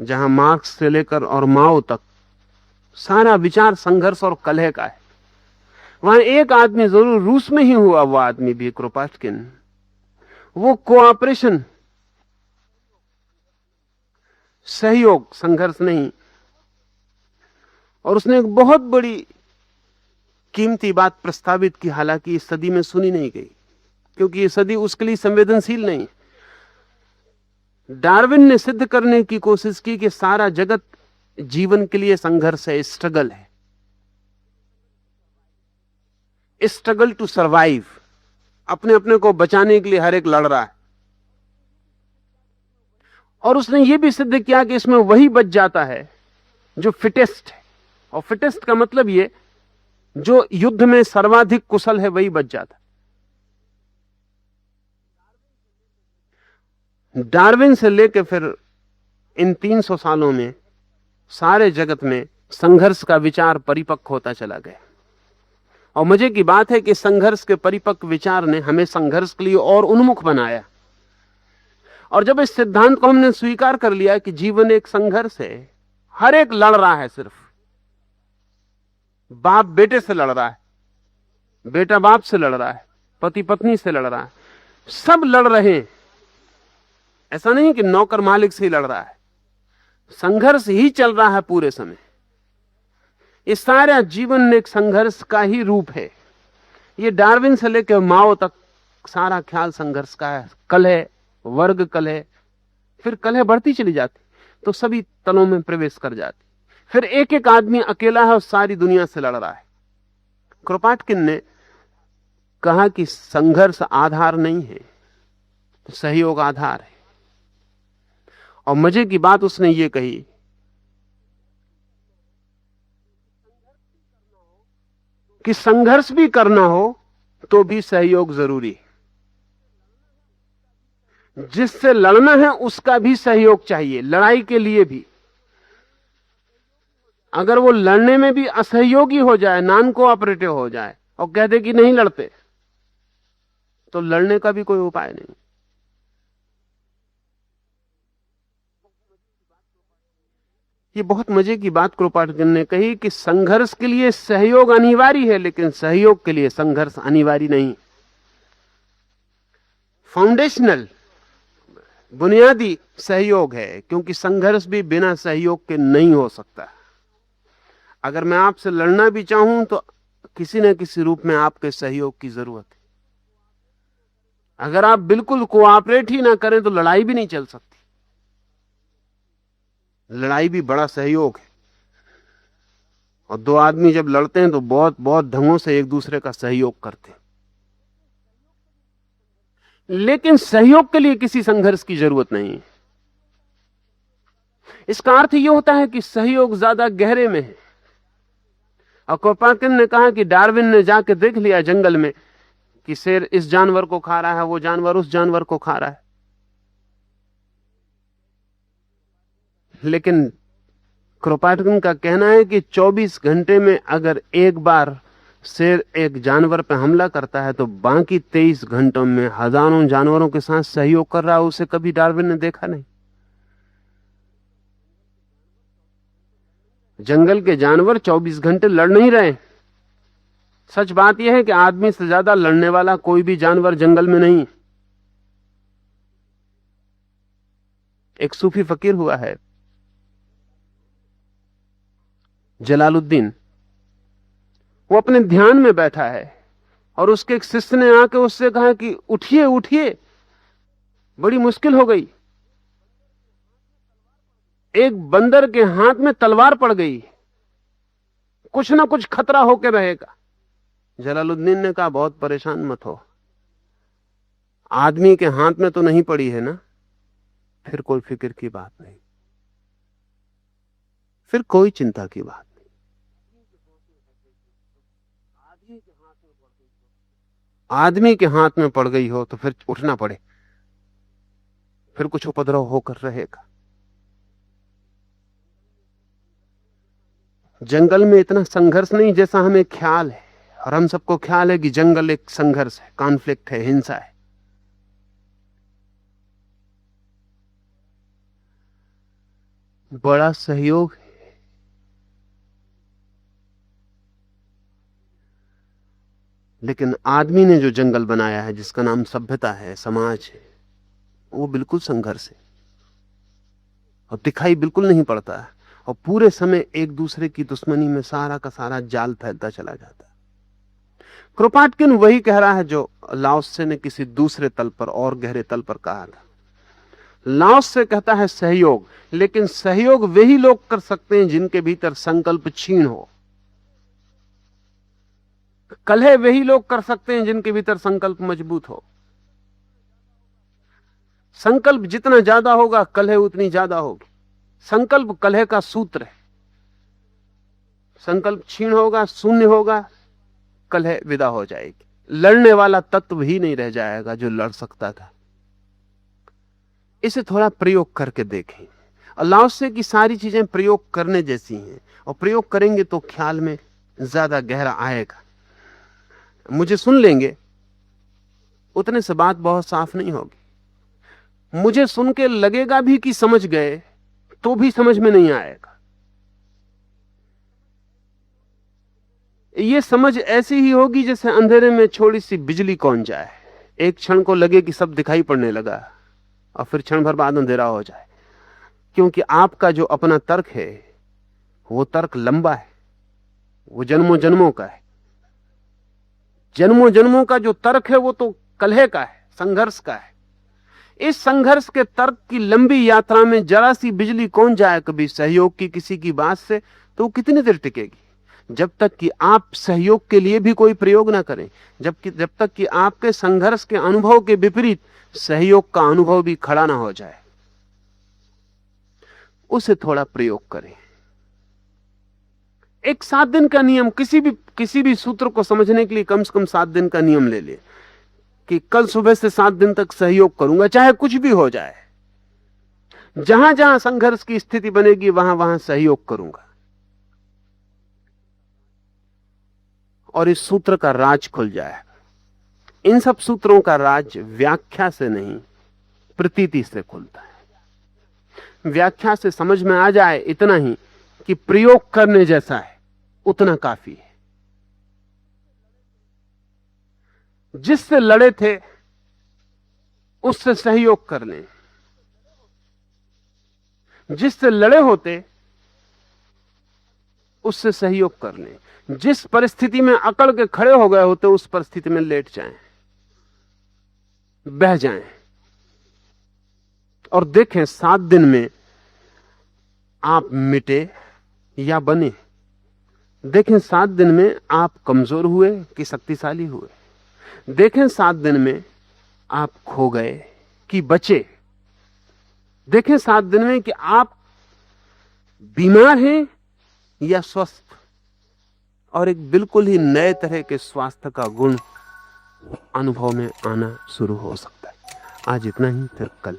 जहां मार्क्स से लेकर और माओ तक सारा विचार संघर्ष और कलह का है। वहां एक आदमी जरूर रूस में ही हुआ, वो आदमी भी क्रोपाटकिन, वो कोऑपरेशन, सहयोग, संघर्ष नहीं। और उसने एक बहुत बड़ी कीमती बात प्रस्तावित की, हालांकि इस सदी में सुनी नहीं गई, क्योंकि ये सदी उसके लिए संवेदनशील नहीं। डार्विन ने सिद्ध करने की कोशिश की कि सारा जगत जीवन के लिए संघर्ष है, स्ट्रगल है, स्ट्रगल टू सरवाइव। अपने अपने को बचाने के लिए हर एक लड़ रहा है। और उसने यह भी सिद्ध किया कि इसमें वही बच जाता है जो फिटेस्ट है, और फिटेस्ट का मतलब ये, जो युद्ध में सर्वाधिक कुशल है वही बच जाता है। डार्विन से लेकर फिर इन 300 सालों में सारे जगत में संघर्ष का विचार परिपक्व होता चला गया। और मजे की बात है कि संघर्ष के परिपक्व विचार ने हमें संघर्ष के लिए और उन्मुख बनाया। और जब इस सिद्धांत को हमने स्वीकार कर लिया कि जीवन एक संघर्ष है, हर एक लड़ रहा है, सिर्फ बाप बेटे से लड़ रहा है, बेटा बाप से लड़ रहा है, पति पत्नी से लड़ रहा है, सब लड़ रहे हैं। ऐसा नहीं कि नौकर मालिक से ही लड़ रहा है, संघर्ष ही चल रहा है पूरे समय। इस सारा जीवन एक संघर्ष का ही रूप है। ये डार्विन से लेकर माओ तक सारा ख्याल संघर्ष का है। कलह, वर्ग कलह, फिर कलह बढ़ती चली जाती तो सभी तलों में प्रवेश कर जाती। फिर एक एक आदमी अकेला है और सारी दुनिया से लड़ रहा है। क्रोपाटकिन ने कहा कि संघर्ष आधार नहीं है, सहयोग आधार है। और मजे की बात उसने ये कही कि संघर्ष भी करना हो तो भी सहयोग जरूरी है, जिससे लड़ना है उसका भी सहयोग चाहिए, लड़ाई के लिए भी। अगर वो लड़ने में भी असहयोगी हो जाए, नॉन कोऑपरेटिव हो जाए और कह दे कि नहीं लड़ते, तो लड़ने का भी कोई उपाय नहीं। ये बहुत मजे की बात क्रोपाटकिन ने कही कि संघर्ष के लिए सहयोग अनिवार्य है, लेकिन सहयोग के लिए संघर्ष अनिवार्य नहीं। फाउंडेशनल, बुनियादी सहयोग है, क्योंकि संघर्ष भी बिना सहयोग के नहीं हो सकता। अगर मैं आपसे लड़ना भी चाहूं तो किसी न किसी रूप में आपके सहयोग की जरूरत है। अगर आप बिल्कुल कोऑपरेट ही ना करें तो लड़ाई भी नहीं चल सकती। लड़ाई भी बड़ा सहयोग है, और दो आदमी जब लड़ते हैं तो बहुत बहुत ढंगों से एक दूसरे का सहयोग करते हैं। लेकिन सहयोग के लिए किसी संघर्ष की जरूरत नहीं है। इसका अर्थ यह होता है कि सहयोग ज्यादा गहरे में है। और क्रोपाटकिन ने कहा कि डार्विन ने जाके देख लिया जंगल में कि शेर इस जानवर को खा रहा है, वो जानवर उस जानवर को खा रहा है, लेकिन क्रोपाटकिन का कहना है कि 24 घंटे में अगर एक बार शेर एक जानवर पर हमला करता है तो बाकी 23 घंटों में हजारों जानवरों के साथ सहयोग कर रहा है, उसे कभी डार्विन ने देखा नहीं। जंगल के जानवर 24 घंटे लड़ नहीं रहे। सच बात यह है कि आदमी से ज्यादा लड़ने वाला कोई भी जानवर जंगल में नहीं। एक सूफी फकीर हुआ है जलालुद्दीन, वो अपने ध्यान में बैठा है और उसके एक शिष्य ने आके उससे कहा कि उठिए उठिए, बड़ी मुश्किल हो गई, एक बंदर के हाथ में तलवार पड़ गई, कुछ ना कुछ खतरा होके रहेगा। जलालुद्दीन ने कहा बहुत परेशान मत हो, आदमी के हाथ में तो नहीं पड़ी है ना, फिर कोई फिक्र की बात नहीं, फिर कोई चिंता की बात नहीं। आदमी के हाथ में पड़ गई हो तो फिर उठना पड़े, फिर कुछ उपद्रव होकर रहेगा। जंगल में इतना संघर्ष नहीं जैसा हमें ख्याल है, और हम सबको ख्याल है कि जंगल एक संघर्ष है, कॉन्फ्लिक्ट है, हिंसा है। बड़ा सहयोग है। लेकिन आदमी ने जो जंगल बनाया है, जिसका नाम सभ्यता है, समाज है, वो बिल्कुल संघर्ष है और दिखाई बिल्कुल नहीं पड़ता है, और पूरे समय एक दूसरे की दुश्मनी में सारा का सारा जाल फैलता चला जाता है। क्रोपाटकिन वही कह रहा है जो लाओत्से ने किसी दूसरे तल पर और गहरे तल पर कहा था। लाओत्से कहता है सहयोग, लेकिन सहयोग वही लोग कर सकते हैं जिनके भीतर संकल्प क्षीण हो। कलह वही लोग कर सकते हैं जिनके भीतर संकल्प मजबूत हो। संकल्प जितना ज्यादा होगा कलह उतनी ज्यादा होगी। संकल्प कलह का सूत्र है। संकल्प क्षीण होगा, शून्य होगा, कलह विदा हो जाएगी। लड़ने वाला तत्व ही नहीं रह जाएगा जो लड़ सकता था। इसे थोड़ा प्रयोग करके देखें। लाओत्से की सारी चीजें प्रयोग करने जैसी हैं, और प्रयोग करेंगे तो ख्याल में ज्यादा गहरा आएगा। मुझे सुन लेंगे उतने से बात बहुत साफ नहीं होगी। मुझे सुन के लगेगा भी कि समझ गए, तो भी समझ में नहीं आएगा। ये समझ ऐसी ही होगी जैसे अंधेरे में छोटी सी बिजली कौन जाए, एक क्षण को लगे कि सब दिखाई पड़ने लगा और फिर क्षण भर बाद अंधेरा हो जाए। क्योंकि आपका जो अपना तर्क है वो तर्क लंबा है, वो जन्मों जन्मों का है। जन्मों जन्मों का जो तर्क है वो तो कलह का है, संघर्ष का है। इस संघर्ष के तर्क की लंबी यात्रा में जरा सी बिजली कौन जाए कभी सहयोग की किसी की बात से, तो वो कितनी देर टिकेगी? जब तक कि आप सहयोग के लिए भी कोई प्रयोग ना करें, जब तक कि आपके संघर्ष के अनुभव के विपरीत सहयोग का अनुभव भी खड़ा ना हो जाए। उसे थोड़ा प्रयोग करें। एक 7 दिन का नियम, किसी भी सूत्र को समझने के लिए कम से कम 7 दिन का नियम ले ले कि कल सुबह से 7 दिन तक सहयोग करूंगा, चाहे कुछ भी हो जाए। जहां जहां संघर्ष की स्थिति बनेगी वहां वहां सहयोग करूंगा। और इस सूत्र का राज खुल जाएगा। इन सब सूत्रों का राज व्याख्या से नहीं, प्रतीति से खुलता है। व्याख्या से समझ में आ जाए इतना ही कि प्रयोग करने जैसा है, उतना काफी है। जिससे लड़े थे उससे सहयोग कर लें। जिससे लड़े होते उससे सहयोग कर लें। जिस परिस्थिति में अकड़ के खड़े हो गए होते उस परिस्थिति में लेट जाएं, बह जाएं, और देखें 7 दिन में आप मिटे या बने। देखें 7 दिन में आप कमजोर हुए कि शक्तिशाली हुए। देखें 7 दिन में आप खो गए कि बचे। देखें 7 दिन में कि आप बीमार हैं या स्वस्थ, और एक बिल्कुल ही नए तरह के स्वास्थ्य का गुण अनुभव में आना शुरू हो सकता है। आज इतना ही, फिर कल।